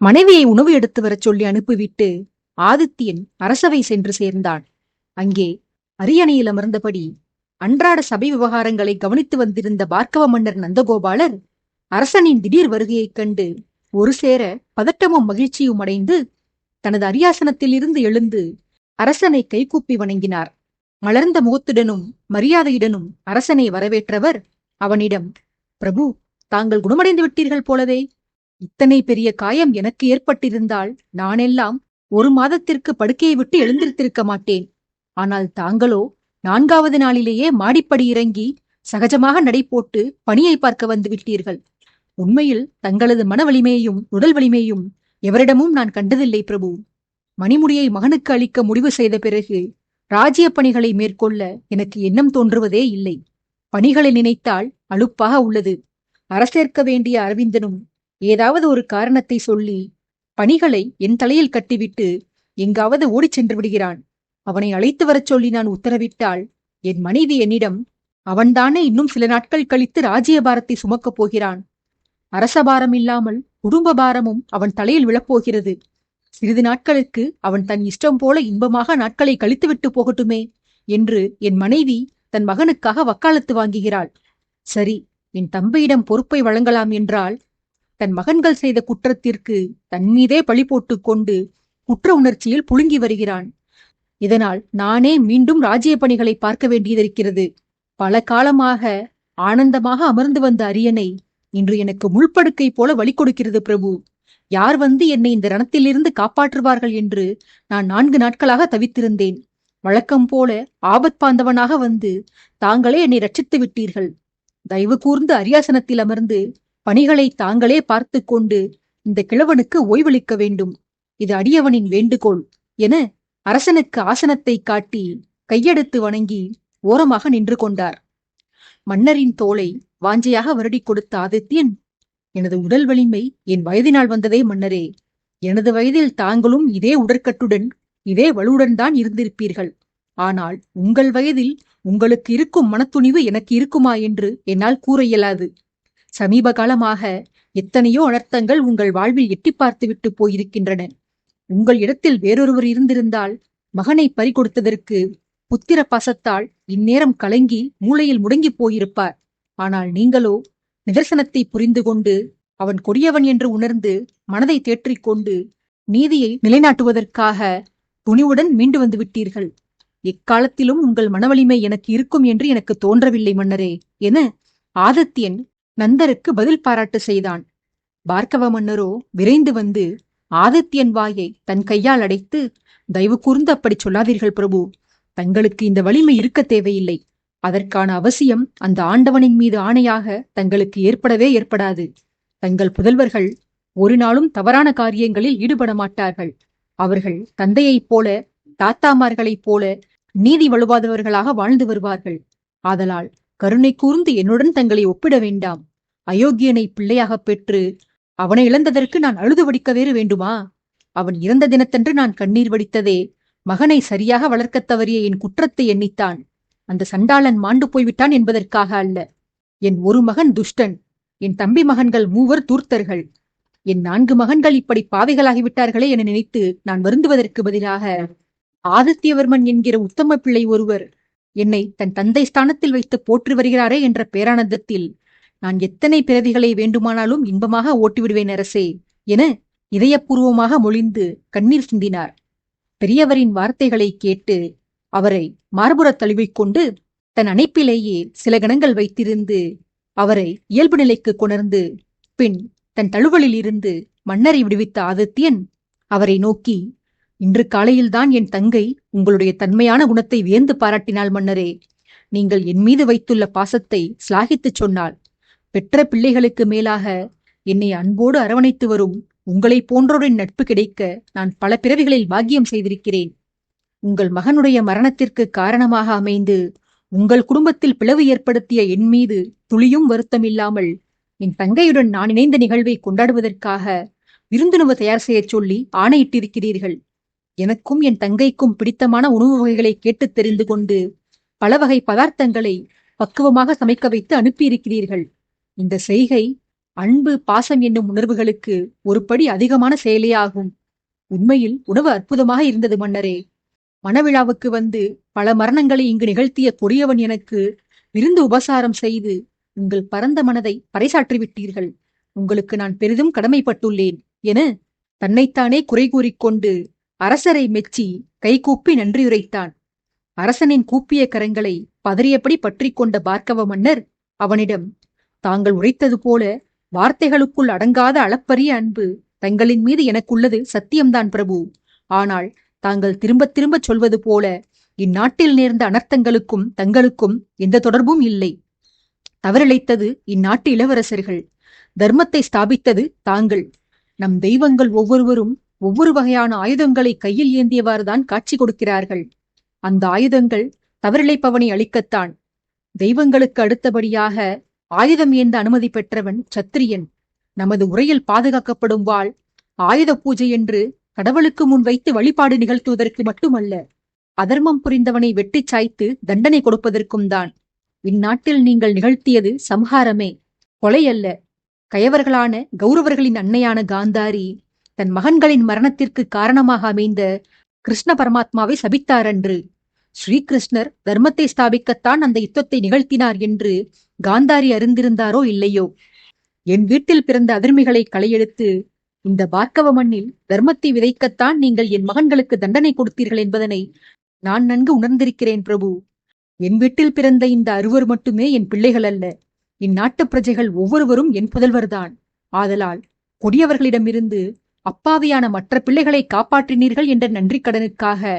மனைவியை உணவு எடுத்து வரச் சொல்லி அனுப்பிவிட்டு ஆதித்யன் அரசவை சென்று சேர்ந்தான். அங்கே அரியணையில் அமர்ந்தபடி அன்றாட சபை விவகாரங்களை கவனித்து வந்திருந்த பார்க்கவ மன்னர் நந்தகோபாலர் அரசனின் திடீர் வருகையைக் கண்டு ஒரு சேர பதட்டமும் மகிழ்ச்சியும் அடைந்து தனது அரியாசனத்தில் இருந்து எழுந்து அரசனை கைகூப்பி வணங்கினார். மலர்ந்த முகத்துடனும் மரியாதையுடனும் அரசனை வரவேற்றவர் அவனிடம், பிரபு, தாங்கள் குணமடைந்து விட்டீர்கள் போலவே. இத்தனை பெரிய காயம் எனக்கு ஏற்பட்டிருந்தால் நானெல்லாம் 1 மாதத்திற்கு படுக்கையை விட்டு எழுந்திருத்திருக்க மாட்டேன். ஆனால் தாங்களோ 4வது நாளிலேயே மாடிப்படி இறங்கி சகஜமாக நடை போட்டு பணியை பார்க்க வந்து விட்டீர்கள். உண்மையில் தங்களது மன வலிமையையும் உடல் வலிமையும் எவரிடமும் நான் கண்டதில்லை பிரபு. மணிமுடியை மகனுக்கு அளிக்க முடிவு செய்த பிறகு ராஜ்ய பணிகளை மேற்கொள்ள எனக்கு எண்ணம் தோன்றுவதே இல்லை. பணிகளை நினைத்தால் அலுப்பாக உள்ளது. அரசேற்க வேண்டிய அரவிந்தனும் ஏதாவது ஒரு காரணத்தை சொல்லி பணிகளை என் தலையில் கட்டிவிட்டு எங்காவது ஓடிச் சென்று விடுகிறான். அவனை அழைத்து வரச் சொல்லி நான் உத்தரவிட்டால் என் மனைவி என்னிடம், அவன்தானே இன்னும் சில நாட்கள் கழித்து ராஜ்யபாரத்தை சுமக்கப் போகிறான். அரசபாரம் இல்லாமல் குடும்ப பாரமும் அவன் தலையில் விழப்போகிறது. சிறிது நாட்களுக்கு அவன் தன் இஷ்டம் போல இன்பமாக நாட்களை கழித்துவிட்டு போகட்டுமே என்று என் மனைவி தன் மகனுக்காக வக்காலத்து வாங்குகிறாள். சரி, என் தம்பியிடம் பொறுப்பை வழங்கலாம் என்றால் தன் மகன்கள் செய்த குற்றத்திற்கு தன் மீதே பழி போட்டுக் கொண்டு குற்ற உணர்ச்சியில் புழுங்கி வருகிறான். இதனால் நானே மீண்டும் ராஜ்ய பணிகளை பார்க்க வேண்டியதிருக்கிறது. பல காலமாக ஆனந்தமாக அமர்ந்து வந்த அரியணை இன்று எனக்கு முள்படுக்கை போல வலி கொடுக்கிறது பிரபு. யார் வந்து என்னை இந்த ரணத்திலிருந்து காப்பாற்றுவார்கள் என்று நான் 4 நாட்களாக தவித்திருந்தேன். வழக்கம் போல ஆபத்பாந்தவனாக வந்து தாங்களே என்னை ரட்சித்து விட்டீர்கள். தயவு கூர்ந்து அரியாசனத்தில் அமர்ந்து பணிகளை தாங்களே பார்த்து கொண்டு இந்த கிழவனுக்கு ஓய்வளிக்க வேண்டும். இது அடியவனின் வேண்டுகோள் என அரசனுக்கு ஆசனத்தை காட்டி கையெடுத்து வணங்கி ஓரமாக நின்று கொண்டார். மன்னரின் தோளை வாஞ்சையாக வருடி கொடுத்த ஆதித்யன், எனது உடல் வலிமை என் வயதினால் வந்ததே மன்னரே. எனது வயதில் தாங்களும் இதே உடற்கட்டுடன் இதே வலுவுடன் தான் இருந்திருப்பீர்கள். ஆனால் உங்கள் வயதில் உங்களுக்கு இருக்கும் மனத்துணிவு எனக்கு இருக்குமா என்று என்னால் கூற இயலாது. சமீப காலமாக எத்தனையோ அனர்த்தங்கள் உங்கள் வாழ்வில் எட்டி பார்த்துவிட்டு போயிருக்கின்றன. உங்கள் இடத்தில் வேறொருவர் இருந்திருந்தால் மகனை பறிகொடுத்ததற்கு புத்திர பாசத்தால் இந்நேரம் கலங்கி மூளையில் முடங்கி போயிருப்பார். ஆனால் நீங்களோ நிதர்சனத்தை புரிந்து கொண்டு அவன் கொடியவன் என்று உணர்ந்து மனதை தேற்றிக்கொண்டு நீதியை நிலைநாட்டுவதற்காக துணிவுடன் மீண்டு வந்து விட்டீர்கள். எக்காலத்திலும் உங்கள் மனவலிமை எனக்கு இருக்கும் என்று எனக்கு தோன்றவில்லை மன்னரே என ஆதித்யன் நந்தருக்கு பதில் பாராட்டு செய்தான். பார்க்கவ மன்னரோ விரைந்து வந்து ஆதித்யன் வாயை தன் கையால் அடைத்து, தயவு கூர்ந்து அப்படி சொல்லாதீர்கள் பிரபு. தங்களுக்கு இந்த வலிமை இருக்க தேவையில்லை. அதற்கான அவசியம் அந்த ஆண்டவனின் மீது ஆணையாக தங்களுக்கு ஏற்படவே ஏற்படாது. தங்கள் புதல்வர்கள் ஒரு நாளும் தவறான காரியங்களில் ஈடுபட மாட்டார்கள். அவர்கள் தந்தையைப் போல தாத்தாமார்களைப் போல நீதி வலுவாதவர்களாக வாழ்ந்து வருவார்கள். ஆதலால் கருணை கூர்ந்து என்னுடன் தங்களை ஒப்பிட வேண்டாம். அயோக்கியனை பிள்ளையாகப் பெற்று அவனை இழந்ததற்கு நான் அழுது வடிக்க வேறு வேண்டுமா? அவன் இறந்த தினத்தன்று நான் கண்ணீர் வடித்ததே மகனை சரியாக வளர்க்கத் தவறிய என் குற்றத்தை எண்ணித்தான். அந்த சண்டாளன் மாண்டு போய்விட்டான் என்பதற்காக அல்ல. என் ஒரு மகன் துஷ்டன், என் தம்பி மகன்கள் 3 தூர்த்தர்கள். என் 4 மகன்கள் இப்படி பாவிகளாகிவிட்டார்களே என நினைத்து நான் வருந்துவதற்கு பதிலாக ஆதித்யவர்மன் என்கிற உத்தம பிள்ளை ஒருவர் என்னை தன் தந்தை ஸ்தானத்தில் வைத்து போற்றி வருகிறாரே என்ற பேரானந்தத்தில் நான் எத்தனை பிறவிகளை வேண்டுமானாலும் இன்பமாக ஓட்டிவிடுவேன் அரசே என இதயபூர்வமாக மொழிந்து கண்ணீர் சிந்தினார். பெரியவரின் வார்த்தைகளை கேட்டு அவரை மார்புறத் தழுவிக்கொண்டு தன் அணைப்பிலேயே சில கணங்கள் வைத்திருந்து அவரை இயல்பு நிலைக்கு கொணர்ந்து பின் தன் தழுவலில் இருந்து மன்னரை விடுவித்த ஆதித்யன் அவரை நோக்கி, இன்று காலையில்தான் என் தங்கை உங்களுடைய தன்மையான குணத்தை வியந்து பாராட்டினாள் மன்னரே. நீங்கள் என் மீது வைத்துள்ள பாசத்தை சிலாகித்துச் சொன்னாள். பெற்ற பிள்ளைகளுக்கு மேலாக என்னை அன்போடு அரவணைத்து வரும் உங்களை போன்றோரின் நட்பு கிடைக்க நான் பல பிறவிகளில் பாக்கியம் செய்திருக்கிறேன். உங்கள் மகனுடைய மரணத்திற்கு காரணமாக அமைந்து உங்கள் குடும்பத்தில் பிளவு ஏற்படுத்திய என் மீது துளியும் வருத்தமில்லாமல் என் தங்கையுடன் நான் இணைந்த நிகழ்வை கொண்டாடுவதற்காக விருந்துணவு தயார் செய்ய சொல்லி ஆணையிட்டிருக்கிறீர்கள். எனக்கும் என் தங்கைக்கும் பிடித்தமான உணவு வகைகளை கேட்டு தெரிந்து கொண்டு பல வகை பதார்த்தங்களை பக்குவமாக சமைக்க வைத்து அனுப்பியிருக்கிறீர்கள். இந்த செய்கை அன்பு பாசம் என்னும் உணர்வுகளுக்கு ஒரு படி அதிகமான செயலே ஆகும். உண்மையில் உணவு அற்புதமாக இருந்தது மன்னரே. மணவிழாவுக்கு வந்து பல மரணங்களை இங்கு நிகழ்த்திய கொடியவன் எனக்கு விருந்து உபசாரம் செய்து உங்கள் பரந்த மனதை பறைசாற்றிவிட்டீர்கள். உங்களுக்கு நான் பெரிதும் கடமைப்பட்டுள்ளேன் என தன்னைத்தானே குறை கூறிக்கொண்டு அரசரை மெச்சி கைகூப்பி நன்றியுரைத்தான். அரசனின் கூப்பிய கரங்களை பதறியபடி பற்றி கொண்ட பார்க்கவ மன்னர் அவனிடம், தாங்கள் உரைத்தது போல வார்த்தைகளுக்குள் அடங்காத அளப்பரிய அன்பு தங்களின் மீது எனக்குள்ளது சத்தியம்தான் பிரபு. ஆனால் தாங்கள் திரும்பத் திரும்பச் சொல்வது போல இந்நாட்டில் நேர்ந்த அனர்த்தங்களுக்கும் தங்களுக்கும் எந்த தொடர்பும் இல்லை. தவறிழைத்தது இந்நாட்டு இளவரசர்கள். தர்மத்தை ஸ்தாபித்தது தாங்கள். நம் தெய்வங்கள் ஒவ்வொருவரும் ஒவ்வொரு வகையான ஆயுதங்களை கையில் ஏந்தியவாறுதான் காட்சி கொடுக்கிறார்கள். அந்த ஆயுதங்கள் தவறிழைப்பவனை அழிக்கத்தான். தெய்வங்களுக்கு அடுத்தபடியாக ஆயுதம் ஏந்த அனுமதி பெற்றவன் சத்திரியன். நமது உரையில் பாதுகாக்கப்படும் வாள் ஆயுத பூஜை என்று கடவுளுக்கு முன் வைத்து வழிபாடு நிகழ்த்துவதற்கு மட்டுமல்ல, அதர்மம் புரிந்தவனை வெட்டிச் சாய்த்து தண்டனை கொடுப்பதற்கும் தான். இந்நாட்டில் நீங்கள் நிகழ்த்தியது சம்ஹாரமே, கொலை அல்ல. கயவர்களான கௌரவர்களின் அன்னையான காந்தாரி தன் மகன்களின் மரணத்திற்கு காரணமாக அமைந்த கிருஷ்ண பரமாத்மாவை சபித்தாரன்று. ஸ்ரீகிருஷ்ணர் தர்மத்தை ஸ்தாபிக்கத்தான் அந்த யுத்தத்தை நிகழ்த்தினார் என்று காந்தாரி அறிந்திருந்தாரோ இல்லையோ, என் வீட்டில் பிறந்த அதிர்மிகளை களையெடுத்து இந்த பார்க்கவ மண்ணில் தர்மத்தை விதைக்கத்தான் நீங்கள் என் மகன்களுக்கு தண்டனை கொடுத்தீர்கள் என்பதனை நான் நன்கு உணர்ந்திருக்கிறேன் பிரபு. என் வீட்டில் பிறந்த இந்த அறுவர் மட்டுமே என் பிள்ளைகள் அல்ல. இந்நாட்டு பிரஜைகள் ஒவ்வொருவரும் என் புதல்வர்தான். ஆதலால் கொடியவர்களிடமிருந்து அப்பாவியான மற்ற பிள்ளைகளை காப்பாற்றினீர்கள் என்ற நன்றி கடனுக்காக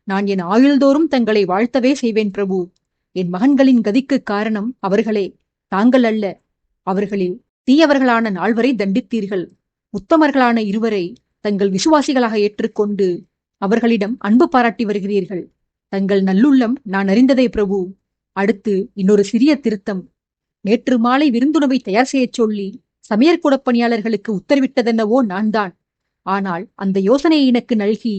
நான் என் ஆயுள்தோறும் தங்களை வாழ்த்தவே செய்வேன் பிரபு. என் மகன்களின் கதிக்கு காரணம் அவர்களே, தாங்கள் அல்ல. அவர்களில் தீயவர்களான நால்வரை தண்டித்தீர்கள். உத்தமர்களான இருவரை தங்கள் விசுவாசிகளாக ஏற்றுக்கொண்டு அவர்களிடம் அன்பு பாராட்டி வருகிறீர்கள். தங்கள் நல்லுள்ளம் நான் அறிந்ததே பிரபு. அடுத்து இன்னொரு சிறிய திருத்தம். நேற்று மாலை விருந்துணவை தயார் செய்யச் சொல்லி சமையற்கூட பணியாளர்களுக்கு உத்தரவிட்டதென்னவோ நான்தான். ஆனால் அந்த யோசனையை எனக்கு நல்கி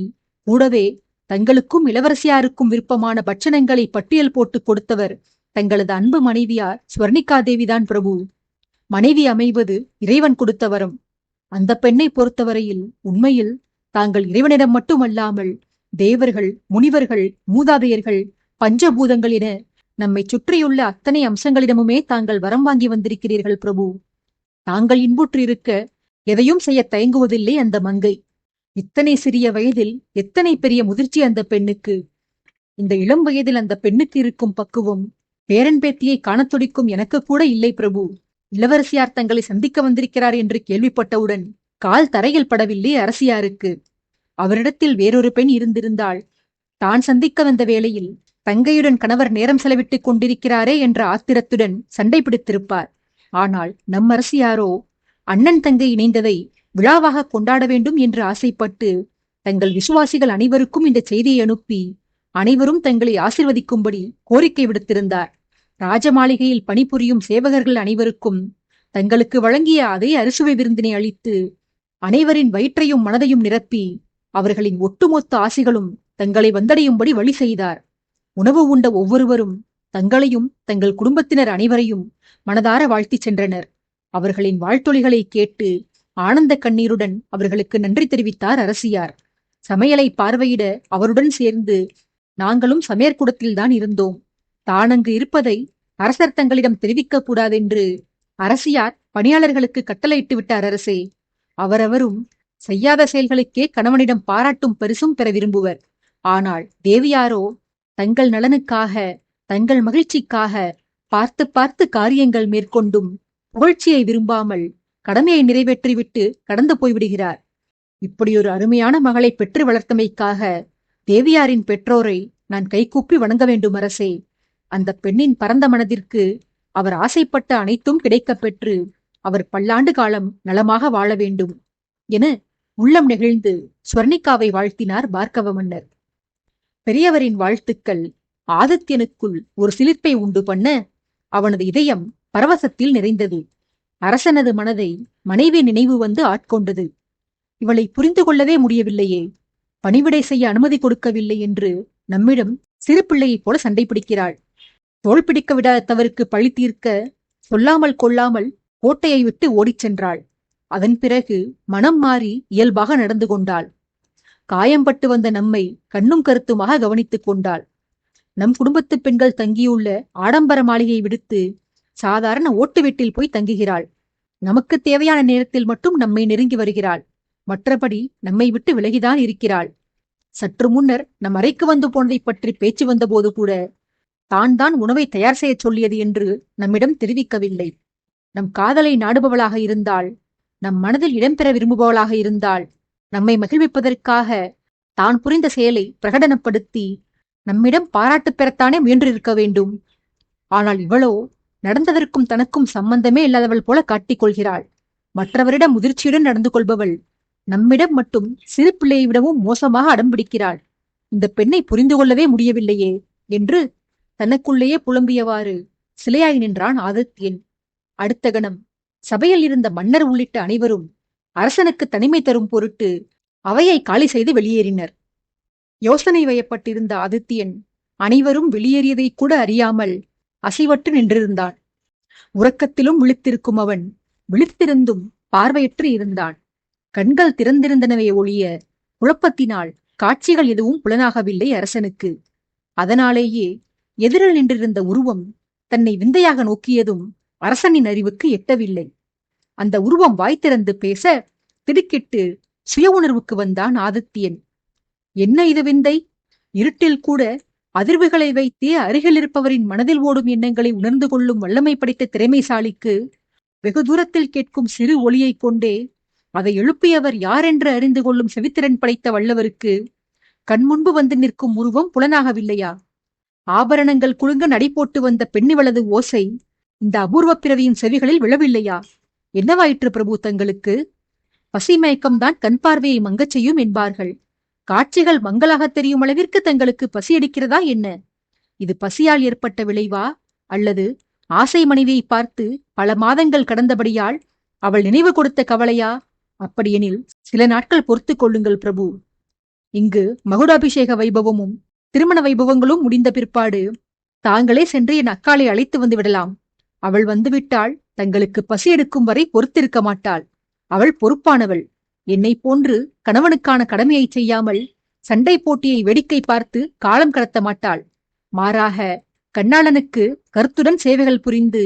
கூடவே தங்களுக்கும் இளவரசியாருக்கும் விருப்பமான பட்சணங்களை பட்டியல் போட்டு கொடுத்தவர் தங்களது அன்பு மனைவியார் ஸ்வர்ணிகாதேவிதான் பிரபு. மனைவி அமைவது இறைவன் கொடுத்த வரம். அந்த பெண்ணை பொறுத்தவரையில் உண்மையில் தாங்கள் இறைவனிடம் மட்டுமல்லாமல் தேவர்கள், முனிவர்கள், மூதாதையர்கள், பஞ்சபூதங்கள் என நம்மை சுற்றியுள்ள அத்தனை அம்சங்களிடமுமே தாங்கள் வரம் வாங்கி வந்திருக்கிறீர்கள் பிரபு. தாங்கள் இன்புற்றிருக்க எதையும் செய்ய தயங்குவதில்லை அந்த மங்கை. இத்தனை சிறிய வயதில் எத்தனை பெரிய முதிர்ச்சி அந்த பெண்ணுக்கு! இந்த இளம் வயதில் அந்த பெண்ணுக்கு இருக்கும் பக்குவம் பேரன் பேத்தியை காணத் துடிக்கும் எனக்கு கூட இல்லை பிரபு. இளவரசியார் தங்களை சந்திக்க வந்திருக்கிறார் என்று கேள்விப்பட்டவுடன் கால் தரையில் படவில்லை அரசியாருக்கு. அவரிடத்தில் வேறொரு பெண் இருந்திருந்தால் தான் சந்திக்க வந்த வேளையில் தங்கையுடன் கணவர் நேரம் செலவிட்டுக் கொண்டிருக்கிறாரே என்ற ஆத்திரத்துடன் சண்டை பிடித்திருப்பார். ஆனால் நம் அரசியாரோ அண்ணன் தங்கை இணைந்ததை விழாவாக கொண்டாட வேண்டும் என்று ஆசைப்பட்டு தங்கள் விசுவாசிகள் அனைவருக்கும் இந்த செய்தியை அனுப்பி அனைவரும் தங்களை ஆசிர்வதிக்கும்படி கோரிக்கை விடுத்திருந்தார். ராஜமாளிகையில் பணிபுரியும் சேவகர்கள் அனைவருக்கும் தங்களுக்கு வழங்கிய அதே அறுசுவை விருந்தினை அளித்து அனைவரின் வயிற்றையும் மனதையும் நிரப்பி அவர்களின் ஒட்டுமொத்த ஆசைகளும் தங்களை வந்தடையும்படி வழி செய்தார். உணவு உண்ட ஒவ்வொருவரும் தங்களையும் தங்கள் குடும்பத்தினர் அனைவரையும் மனதார வாழ்த்திச் சென்றனர். அவர்களின் வாழ்த்தொலிகளை கேட்டு ஆனந்த கண்ணீருடன் அவர்களுக்கு நன்றி தெரிவித்தார் அரசியார். சமையலை பார்வையிட அவருடன் சேர்ந்து நாங்களும் சமையற்கூடத்தில்தான் இருந்தோம். தானங்கு இருப்பதை அரசர் தங்களிடம் தெரிவிக்கக் கூடாதென்று அரசியார் பணியாளர்களுக்கு கட்டளையிட்டு விட்டார் அரசே. அவரவரும் செய்யாத செயல்களுக்கே கணவனிடம் பாராட்டும் பரிசும் பெற விரும்புவர். ஆனால் தேவியாரோ தங்கள் நலனுக்காக, தங்கள் மகிழ்ச்சிக்காக பார்த்து பார்த்து காரியங்கள் மேற்கொண்டும் புகழ்ச்சியை விரும்பாமல் கடமையை நிறைவேற்றிவிட்டு கடந்து போய்விடுகிறார். இப்படியொரு அருமையான மகளை பெற்று வளர்த்தமைக்காக தேவியாரின் பெற்றோரை நான் கைகூப்பி வணங்க வேண்டும் அரசே. அந்த பெண்ணின் பரந்த மனதிற்கு அவர் ஆசைப்பட்ட அனைத்தும் கிடைக்கப் பெற்று அவர் பல்லாண்டு காலம் நலமாக வாழ வேண்டும் என உள்ளம் நெகிழ்ந்து ஸ்வர்ணிகாவை வாழ்த்தினார் பார்க்கவ மன்னர். பெரியவரின் வாழ்த்துக்கள் ஆதித்யனுக்குள் ஒரு சிலிர்ப்பை உண்டு பண்ண அவனது இதயம் பரவசத்தில் நிறைந்தது. அரசனது மனதை மனைவி நினைவு வந்து ஆட்கொண்டது. இவளை புரிந்து கொள்ளவே முடியவில்லையே, பணிவிடை செய்ய அனுமதி கொடுக்கவில்லை என்று நம்மிடம் சிறு பிள்ளையைப் போல சண்டை பிடிக்கிறாள். தோள் பிடிக்க விடாதவருக்கு பழி தீர்க்க சொல்லாமல் கொள்ளாமல் கோட்டையை விட்டு ஓடிச் சென்றாள். அதன் பிறகு மனம் மாறி இயல்பாக நடந்து கொண்டாள். காயம்பட்டு வந்த நம்மை கண்ணும் கருத்துமாக கவனித்துக் கொண்டாள். நம் குடும்பத்து பெண்கள் தங்கியுள்ள ஆடம்பர மாளிகையை விடுத்து சாதாரண ஓட்டு வீட்டில் போய் தங்குகிறாள். நமக்கு தேவையான நேரத்தில் மட்டும் நம்மை நெருங்கி வருகிறாள். மற்றபடி நம்மை விட்டு விலகிதான் இருக்கிறாள். சற்று முன்னர் நம் அறைக்கு வந்து போனதை பற்றி பேச்சு வந்தபோது கூட தான் உணவை தயார் செய்ய சொல்லியது என்று நம்மிடம் தெரிவிக்கவில்லை. நம் காதலை நாடுபவளாக இருந்தால், நம் மனதில் இடம்பெற விரும்புபவளாக இருந்தால், நம்மை மகிழ்விப்பதற்காக தான் புரிந்த செயலை பிரகடனப்படுத்தி நம்மிடம் பாராட்டு பெறத்தானே முயன்றிருக்க வேண்டும். ஆனால் இவளோ நடந்ததற்கும் தனக்கும் சம்பந்தமே இல்லாதவள் போல காட்டிக் மற்றவரிடம் முதிர்ச்சியுடன் நடந்து கொள்பவள் நம்மிடம் மட்டும் சிறு பிள்ளையை விடவும் மோசமாக அடம்பிடிக்கிறாள். இந்த பெண்ணை புரிந்து கொள்ளவே முடியவில்லையே என்று தனக்குள்ளேயே புலம்பியவாறு சிலையாய் நின்றான் ஆதித்யன். அடுத்த கணம் சபையில் இருந்த மன்னர் உள்ளிட்ட அனைவரும் அரசனுக்கு தனிமை தரும் பொருட்டு அவையை காலி செய்து வெளியேறினர். யோசனை வயப்பட்டிருந்த ஆதித்யன் அனைவரும் வெளியேறியதை கூட அறியாமல் அசைவற்று நின்றிருந்தான். உறக்கத்திலும் விழித்திருக்கும் அவன் விழித்திருந்தும் பார்வையற்று இருந்தான். கண்கள் திறந்திருந்தனவே ஒழிய குழப்பத்தினால் காட்சிகள் எதுவும் புலனாகவில்லை அரசனுக்கு. அதனாலேயே எதிரில் நின்றிருந்த உருவம் தன்னை விந்தையாக நோக்கியதும் அரசனின் அறிவுக்கு எட்டவில்லை. அந்த உருவம் வாய் திறந்து பேச திடுக்கிட்டு சுய உணர்வுக்கு வந்தான் ஆதித்யன். என்ன இது விந்தை? இருட்டில் கூட அதிர்வுகளை வைத்தே அருகில் இருப்பவரின் மனதில் ஓடும் எண்ணங்களை உணர்ந்து கொள்ளும் வல்லமை படைத்த திறமைசாலிக்கு வெகு தூரத்தில் கேட்கும் சிறு ஒளியைக் கொண்டே அதை எழுப்பியவர் யாரென்று அறிந்து கொள்ளும் செவித்திறன் படைத்த வல்லவருக்கு கண்முன்பு வந்து நிற்கும் உருவம் புலனாகவில்லையா? ஆபரணங்கள் குலுங்க நடை போட்டு வந்த பெண்ணிவளது ஓசை இந்த அபூர்வ பிறவியின் செவிகளில் விழவில்லையா? என்னவாயிற்று பிரபு தங்களுக்கு? பசிமயக்கம்தான் கண் பார்வையை மங்கச் செய்யும் என்பார்கள். காட்சிகள் மங்களாக தெரியும் அளவிற்கு தங்களுக்கு பசியடிக்கிறதா என்ன? இது பசியால் ஏற்பட்ட விளைவா, அல்லது ஆசை மனைவியை பார்த்து பல மாதங்கள் கடந்தபடியால் அவள் நினைவு கொடுத்த கவலையா? அப்படியெனில் சில நாட்கள் பொறுத்து கொள்ளுங்கள் பிரபு. இங்கு மகுடாபிஷேக வைபவமும் திருமண வைபவங்களும் முடிந்த பிற்பாடு தாங்களே சென்று என் அக்காளை அழைத்து வந்து விடலாம். அவள் வந்துவிட்டால் தங்களுக்கு பசி எடுக்கும் வரை பொறுத்திருக்க மாட்டாள். அவள் பொறுப்பானவள். என்னை போன்று கணவனுக்கான கடமையை செய்யாமல் சண்டை போட்டியை வேடிக்கை பார்த்து காலம் கடத்த மாட்டாள். மாறாக கண்ணாளனுக்கு கருத்துடன் சேவைகள் புரிந்து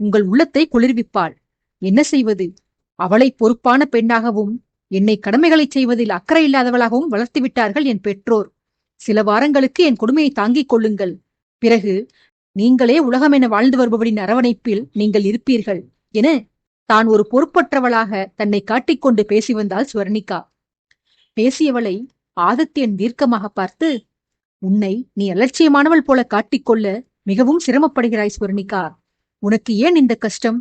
உங்கள் உள்ளத்தை குளிர்விப்பாள். என்ன செய்வது? அவளை பொறுப்பான பெண்ணாகவும் என்னை கடமைகளை செய்வதில் அக்கறை இல்லாதவளாகவும் வளர்த்துவிட்டார்கள் என் பெற்றோர். சில வாரங்களுக்கு என் கொடுமையை தாங்கிக் கொள்ளுங்கள். பிறகு நீங்களே உலகமென வாழ்ந்து வருபவரின் அரவணைப்பில் நீங்கள் இருப்பீர்கள் என தான் ஒரு பொறுப்பற்றவளாக தன்னை காட்டிக்கொண்டு பேசி வந்தாள் ஸ்வர்ணிகா. பேசியவளை ஆதித்யன் தீர்க்கமாக பார்த்து, உன்னை நீ அலட்சியமானவள் போல காட்டிக்கொள்ள மிகவும் சிரமப்படுகிறாய் ஸ்வர்ணிகா. உனக்கு ஏன் இந்த கஷ்டம்?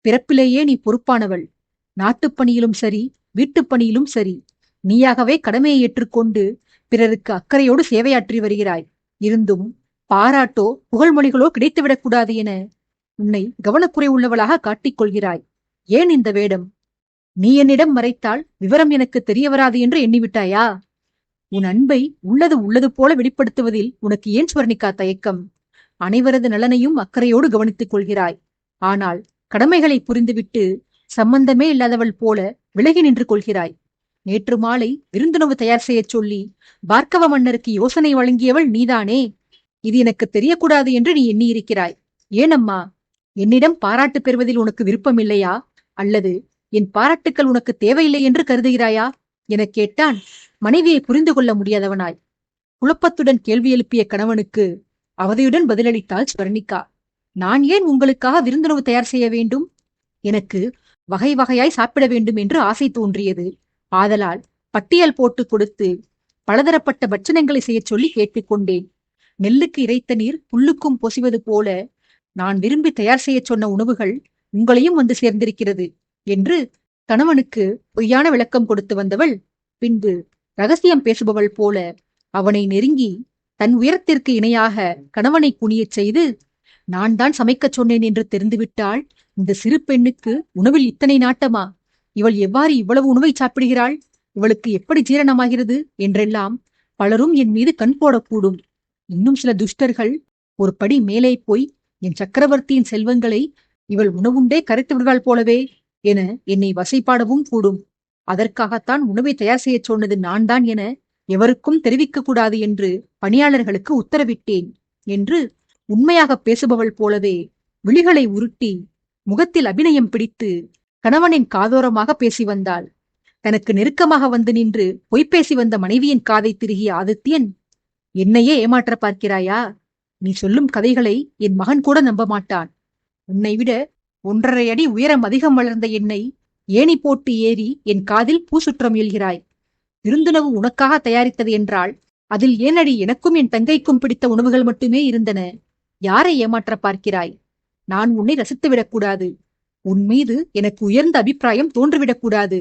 பிறப்பிலேயே நீ பொறுப்பானவள். நாட்டுப்பணியிலும் சரி, வீட்டுப்பணியிலும் சரி, நீயாகவே கடமையை ஏற்றுக்கொண்டு பிறருக்கு அக்கறையோடு சேவையாற்றி வருகிறாய். இருந்தும் பாராட்டோ புகழ்மொழிகளோ கிடைத்துவிடக்கூடாது என உன்னை கவனக்குறை உள்ளவளாக காட்டிக்கொள்கிறாய். ஏன் இந்த வேடம்? நீ என்னிடம் மறைத்தால் விவரம் எனக்கு தெரிய வராது என்று எண்ணிவிட்டாயா? உன் அன்பை உள்ளது போல வெளிப்படுத்துவதில் உனக்கு ஏன் ஸ்வர்ணிகா தயக்கம்? அனைவரது நலனையும் அக்கறையோடு கவனித்துக் கொள்கிறாய். ஆனால் கடமைகளை புரிந்துவிட்டு சம்பந்தமே இல்லாதவள் போல விலகி நின்று கொள்கிறாய். நேற்று மாலை விருந்துணவு தயார் செய்ய சொல்லி பார்க்கவ மன்னருக்கு யோசனை வழங்கியவள் நீதானே. இது எனக்கு தெரியக்கூடாது என்று நீ எண்ணியிருக்கிறாய். ஏனம்மா? என்னிடம் பாராட்டு பெறுவதில் உனக்கு விருப்பம் இல்லையா, அல்லது என் பாராட்டுக்கள் உனக்கு தேவையில்லை என்று கருதுகிறாயா எனக் கேட்டான் மனைவியை புரிந்து கொள்ள முடியாதவனாய். குழப்பத்துடன் கேள்வி எழுப்பிய கணவனுக்கு அவதையுடன் பதிலளித்தாள் ஸ்வர்ணிகா. நான் ஏன் உங்களுக்காக விருந்துணவு தயார் செய்ய வேண்டும்? எனக்கு வகை வகையாய் சாப்பிட வேண்டும் என்று ஆசை தோன்றியது. ஆதலால் பட்டியல் போட்டு கொடுத்து பலதரப்பட்ட பட்சணங்களை செய்யச் சொல்லி கேட்டுக்கொண்டேன். நெல்லுக்கு இறைத்த நீர் புல்லுக்கும் பொசிவது போல நான் விரும்பி தயார் செய்ய சொன்ன உணவுகள் உங்களையும் வந்து சேர்ந்திருக்கிறது என்று கணவனுக்கு பொய்யான விளக்கம் கொடுத்து வந்தவள் பின்பு ரகசியம் பேசுபவள் போல அவனை நெருங்கி தன் உயரத்திற்கு இணையாக கணவனை குனியச் செய்து, நான் தான் சமைக்கச் சொன்னேன் என்று தெரிந்துவிட்டால் இந்த சிறு பெண்ணுக்கு உணவில் இத்தனை நாட்டமா? இவள் எவ்வாறு இவ்வளவு உணவை சாப்பிடுகிறாள்? இவளுக்கு எப்படி ஜீரணமாகிறது என்றெல்லாம் பலரும் என் மீது கண் போடக்கூடும். இன்னும் சில துஷ்டர்கள் ஒரு படி மேலே போய் என் சக்கரவர்த்தியின் செல்வங்களை இவள் உணவுண்டே கரைத்து விடுவாள் போலவே என என்னை வசைப்பாடவும் கூடும். அதற்காகத்தான் உணவை தயார் செய்யச் சொன்னது நான் தான் என எவருக்கும் தெரிவிக்க கூடாது என்று பணியாளர்களுக்கு உத்தரவிட்டேன் என்று உண்மையாக பேசுபவள் போலவே விழிகளை உருட்டி முகத்தில் அபிநயம் பிடித்து கணவனின் காதோரமாக பேசி வந்தாள். தனக்கு நெருக்கமாக வந்து நின்று பொய்ப்பேசி வந்த மனைவியின் காதை திருகிய ஆதித்யன், என்னையே ஏமாற்ற பார்க்கிறாயா? நீ சொல்லும் கதைகளை என் மகன் கூட நம்ப மாட்டான். உன்னை விட 1.5 அடி உயரம் அதிகம் வளர்ந்த என்னை ஏணி போட்டு ஏறி என் காதில் பூசுற்றம் இயல்கிறாய். விருந்துணவு உனக்காக தயாரித்தது என்றால் அதில் ஏனடி எனக்கும் என் தங்கைக்கும் பிடித்த உணவுகள் மட்டுமே இருந்தன. யாரை ஏமாற்ற பார்க்கிறாய்? நான் உன்னை ரசித்துவிடக்கூடாது. உன் மீது எனக்கு உயர்ந்த அபிப்பிராயம் தோன்றிவிடக்கூடாது.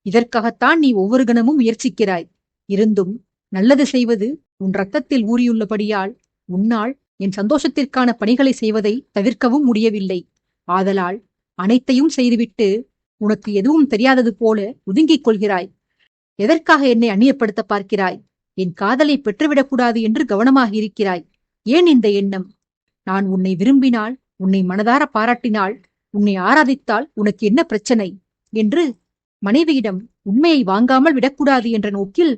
இதற்காகத்தான் நீ ஒவ்வொரு கணமும் முயற்சிக்கிறாய். இருந்தும் நல்லது செய்வது உன் ரத்தத்தில் ஊறியுள்ளபடியால் உன்னால் என் சந்தோஷத்திற்கான பணிகளை செய்வதை தவிர்க்கவும் முடியவில்லை. ஆதலால் அனைத்தையும் செய்துவிட்டு உனக்கு எதுவும் தெரியாதது போல ஒதுங்கிக் கொள்கிறாய். எதற்காக என்னை அந்நியப்படுத்த பார்க்கிறாய்? என் காதலை பெற்றுவிடக்கூடாது என்று கவனமாக இருக்கிறாய். ஏன் இந்த எண்ணம்? நான் உன்னை விரும்பினால், உன்னை மனதார பாராட்டினால், உன்னை ஆராதித்தால் உனக்கு என்ன பிரச்சனை என்று மனைவியிடம் உண்மையை வாங்காமல் விடக்கூடாது என்ற நோக்கில்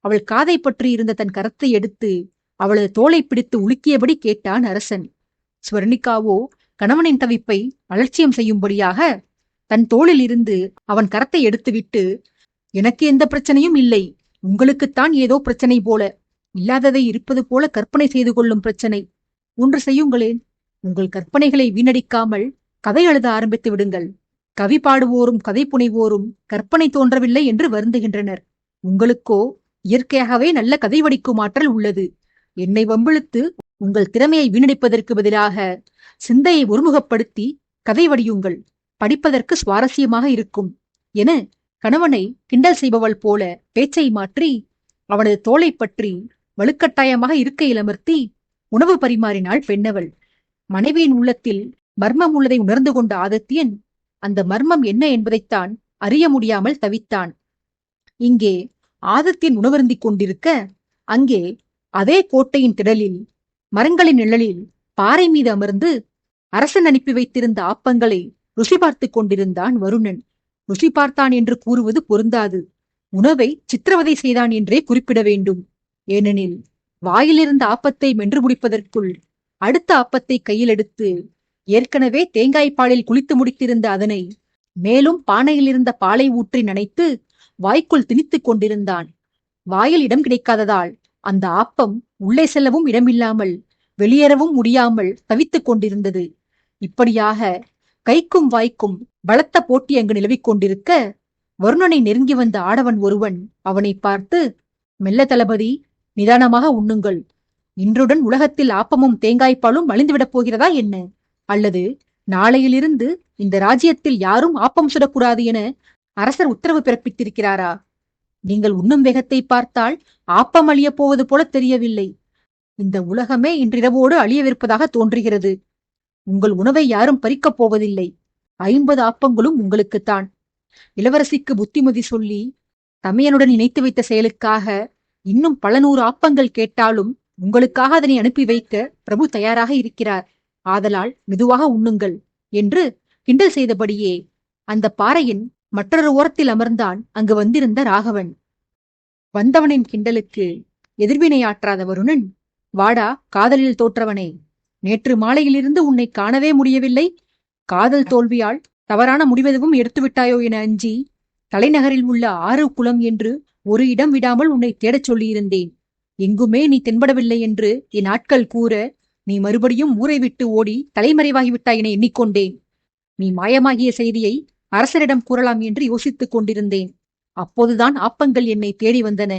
அவள் காதை பற்றி இருந்த தன் கரத்தை எடுத்து அவளது தோளை பிடித்து உலுக்கியபடி கேட்டான் அரசன். ஸ்வர்ணிகாவோ கணவனின் தவிப்பை அலட்சியம் செய்யும்படியாக தன் தோளில் இருந்து அவன் கரத்தை எடுத்துவிட்டு, எனக்கு எந்த பிரச்சனையும் இல்லை, உங்களுக்குத்தான் ஏதோ பிரச்சனை போல, இல்லாததை இருப்பது போல கற்பனை செய்து கொள்ளும் பிரச்சனை. ஒன்று செய்யுங்களேன், உங்கள் கற்பனைகளை வீணடிக்காமல் கதை எழுத ஆரம்பித்து விடுங்கள். கவி பாடுவோரும் கதை புனைவோரும் கற்பனை தோன்றவில்லை என்று வருந்துகின்றனர். உங்களுக்கோ இயற்கையாகவே நல்ல கதை வடிக்கும் ஆற்றல் உள்ளது. என்னை வம்பிழுத்து உங்கள் திறமையை வீணடிப்பதற்கு பதிலாக சிந்தையை ஒருமுகப்படுத்தி கதை வடியுங்கள். படிப்பதற்கு சுவாரஸ்யமாக இருக்கும் என கணவனை கிண்டல் செய்பவள் போல பேச்சை மாற்றி அவனது தோளை பற்றி வலுக்கட்டாயமாக இருக்கையில் அமர்த்தி உணவு பரிமாறினாள் பெண்ணவள். மனைவியின் உள்ளத்தில் மர்மம் உள்ளதை உணர்ந்து கொண்ட ஆதித்யன் அந்த மர்மம் என்ன என்பதைத்தான் அறிய முடியாமல் தவித்தான். இங்கே ஆதித்யன் உணவருந்திக் கொண்டிருக்க, அங்கே அதே கோட்டையின் திடலில் மரங்களின் நிழலில் பாறை மீது அமர்ந்து அரசன் அனுப்பி வைத்திருந்த ஆப்பங்களை ருசி பார்த்து கொண்டிருந்தான் வருணன். ருசி பார்த்தான் என்று கூறுவது பொருந்தாது. உணவை சித்திரவதை செய்தான் என்றே குறிப்பிட வேண்டும். ஏனெனில் வாயிலிருந்த ஆப்பத்தை மென்று முடிப்பதற்குள் அடுத்த ஆப்பத்தை கையில் எடுத்து ஏற்கனவே தேங்காய்ப்பாலில் குளித்து முடித்திருந்த அதனை மேலும் பானையில் இருந்த பாலை ஊற்றி நனைத்து வாய்க்குள் திணித்துக் கொண்டிருந்தான். வாயில் இடம் கிடைக்காததால் அந்த ஆப்பம் உள்ளே செல்லவும் இடமில்லாமல் வெளியேறவும் முடியாமல் தவித்துக் கொண்டிருந்தது. இப்படியாக கைக்கும் வாய்க்கும் பலத்த போட்டி அங்கு நிலவிக் கொண்டிருக்க, வருணனை நெருங்கி வந்த ஆடவன் ஒருவன் அவனை பார்த்து, மெல்ல தளபதி, நிதானமாக உண்ணுங்கள். இன்றுடன் உலகத்தில் ஆப்பமும் தேங்காய்ப்பாலும் அழிந்துவிடப் போகிறதா என்ன? அல்லது நாளையிலிருந்து இந்த ராஜ்யத்தில் யாரும் ஆப்பம் சுடக்கூடாது என அரசர் உத்தரவு பிறப்பித்திருக்கிறாரா? நீங்கள் உண்ணும் வேகத்தை பார்த்தால் ஆப்பம் அழியப் போவது போல தெரியவில்லை. இந்த உலகமே இன்றிரவோடு அழியவிருப்பதாக தோன்றுகிறது. உங்கள் உணவை யாரும் பறிக்கப் போவதில்லை. 50 ஆப்பங்களும் உங்களுக்குத்தான். இளவரசிக்கு புத்திமதி சொல்லி தமையனுடன் இணைத்து வைத்த செயலுக்காக இன்னும் பல 100 ஆப்பங்கள் கேட்டாலும் உங்களுக்காக அதனை அனுப்பி வைக்க பிரபு தயாராக இருக்கிறார். ஆதலால் மெதுவாக உண்ணுங்கள் என்று கிண்டல் செய்தபடியே அந்த பாறையின் மற்றொரு ஓரத்தில் அமர்ந்தான் அங்கு வந்திருந்த ராகவன். வந்தவனின் கிண்டலுக்கு எதிர்வினையாற்றாத வருணன், வாடா காதலில் தோற்றவனே, நேற்று மாலையிலிருந்து உன்னை காணவே முடியவில்லை. காதல் தோல்வியால் தவறான முடிவெதுவும் எடுத்துவிட்டாயோ என அஞ்சி தலைநகரில் உள்ள 6 குளம் என்று ஒரு இடம் விடாமல் உன்னை தேடச் சொல்லியிருந்தேன். எங்குமே நீ தென்படவில்லை என்று என் ஆட்கள் கூற, நீ மறுபடியும் ஊரை விட்டு ஓடி தலைமறைவாகிவிட்டாய் என எண்ணிக்கொண்டேன். நீ மாயமாகிய செய்தியை அரசரிடம் கூறலாம் என்று யோசித்துக் கொண்டிருந்தேன். அப்போதுதான் ஆப்பங்கள் என்னை தேடி வந்தன.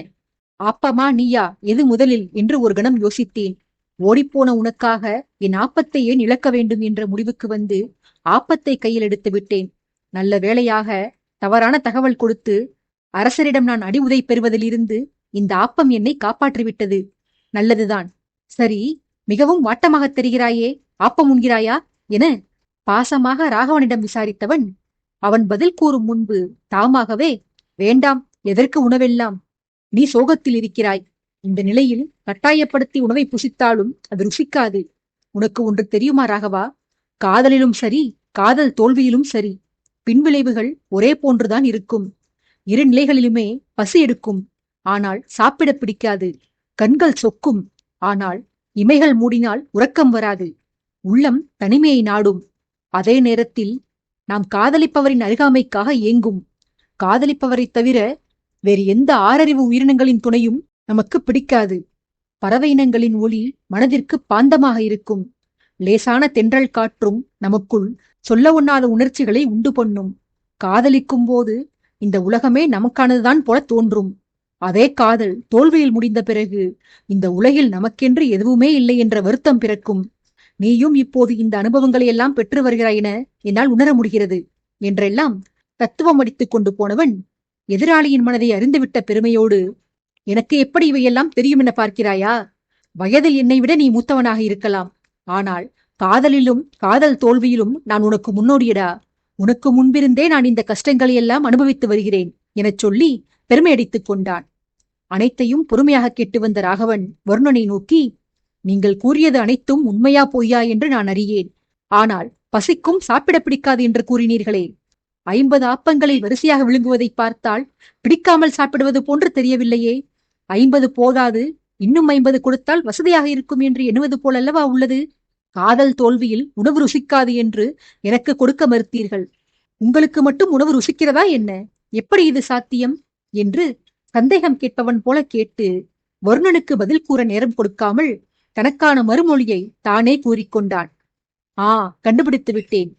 ஆப்பமா நீயா, எது முதலில் என்று ஒரு கணம் யோசித்தேன். ஓடிப்போன உனக்காக என் ஆப்பத்தை ஏன் இழக்க வேண்டும் என்ற முடிவுக்கு வந்து ஆப்பத்தை கையில் எடுத்து விட்டேன். நல்ல வேளையாக தவறான தகவல் கொடுத்து அரசரிடம் நான் அடி உதை பெறுவதிலிருந்து இந்த ஆப்பம் என்னை காப்பாற்றிவிட்டது. நல்லதுதான். சரி, மிகவும் வாட்டமாக தெரிகிறாயே, ஆப்பம் உண்கிறாயா என பாசமாக ராகவனிடம் விசாரித்தவன் அவன் பதில் கூறும் முன்பு தாமாகவே, வேண்டாம், எதற்கு உணவெல்லாம்? நீ சோகத்தில் இருக்கிறாய். இந்த நிலையில் கட்டாயப்படுத்தி உணவை புசித்தாலும் அது ருசிக்காது. உனக்கு ஒன்று தெரியுமா ராகவா? காதலிலும் சரி, காதல் தோல்வியிலும் சரி, பின்விளைவுகள் ஒரே போன்றுதான் இருக்கும். இரு நிலைகளிலுமே பசி எடுக்கும், ஆனால் சாப்பிட பிடிக்காது. கண்கள் சொக்கும், ஆனால் இமைகள் மூடினால் உறக்கம் வராது. உள்ளம் தனிமையை நாடும். அதே நேரத்தில் நாம் காதலிப்பவரின் அருகாமைக்காக ஏங்கும். காதலிப்பவரைத் தவிர வேறு எந்த ஆறறிவு உயிரினங்களின் துணையும் நமக்கு பிடிக்காது. பறவை இனங்களின் ஒளி மனதிற்கு பாந்தமாக இருக்கும். லேசான தென்றல் காற்றும் நமக்குள் சொல்ல ஒண்ணாத உணர்ச்சிகளை உண்டு பண்ணும். காதலிக்கும் போது இந்த உலகமே நமக்கானதுதான் போல தோன்றும். அதே காதல் தோல்வியில் முடிந்த பிறகு இந்த உலகில் நமக்கென்று எதுவுமே இல்லை என்ற வருத்தம் பிறக்கும். நீயும் இப்போது இந்த அனுபவங்களை எல்லாம் பெற்று வருகிறாய் என என்னால் உணர முடிகிறது என்றெல்லாம் தத்துவம் அடித்துக் கொண்டு போனவன் எதிராளியின் மனதை அறிந்துவிட்ட பெருமையோடு, எனக்கு எப்படி இவையெல்லாம் தெரியும் என பார்க்கிறாயா? வயதில் என்னை விட நீ மூத்தவனாக இருக்கலாம், ஆனால் காதலிலும் காதல் தோல்வியிலும் நான் உனக்கு முன்னோடியடா. உனக்கு முன்பிருந்தே நான் இந்த கஷ்டங்களை எல்லாம் அனுபவித்து வருகிறேன் எனச் சொல்லி பெருமையடித்துக் கொண்டான். அனைத்தையும் பொறுமையாக கேட்டு வந்த ராகவன் வருணனை நோக்கி, நீங்கள் கூறியது அனைத்தும் உண்மையா பொய்யா என்று நான் அறியேன். ஆனால் பசிக்கும் சாப்பிட பிடிக்காது என்று கூறினீர்களே, 50 ஆப்பங்களை வரிசையாக விழுங்குவதை பார்த்தால் பிடிக்காமல் சாப்பிடுவது போன்று தெரியவில்லையே. 50 போதாது, இன்னும் 50 கொடுத்தால் வசதியாக இருக்கும் என்று எண்ணுவது போலல்லவா உள்ளது. காதல் தோல்வியில் உணவு ருசிக்காது என்று எனக்கு கொடுக்க மறுத்தீர்கள். உங்களுக்கு மட்டும் உணவு ருசிக்கிறதா என்ன? எப்படி இது சாத்தியம் என்று சந்தேகம் கேட்பவன் போல கேட்டு வருணனுக்கு பதில் கூற நேரம் கொடுக்காமல் தனக்கான மறுமொழியை தானே கூறிக்கொண்டான். கண்டுபிடித்து விட்டேன்.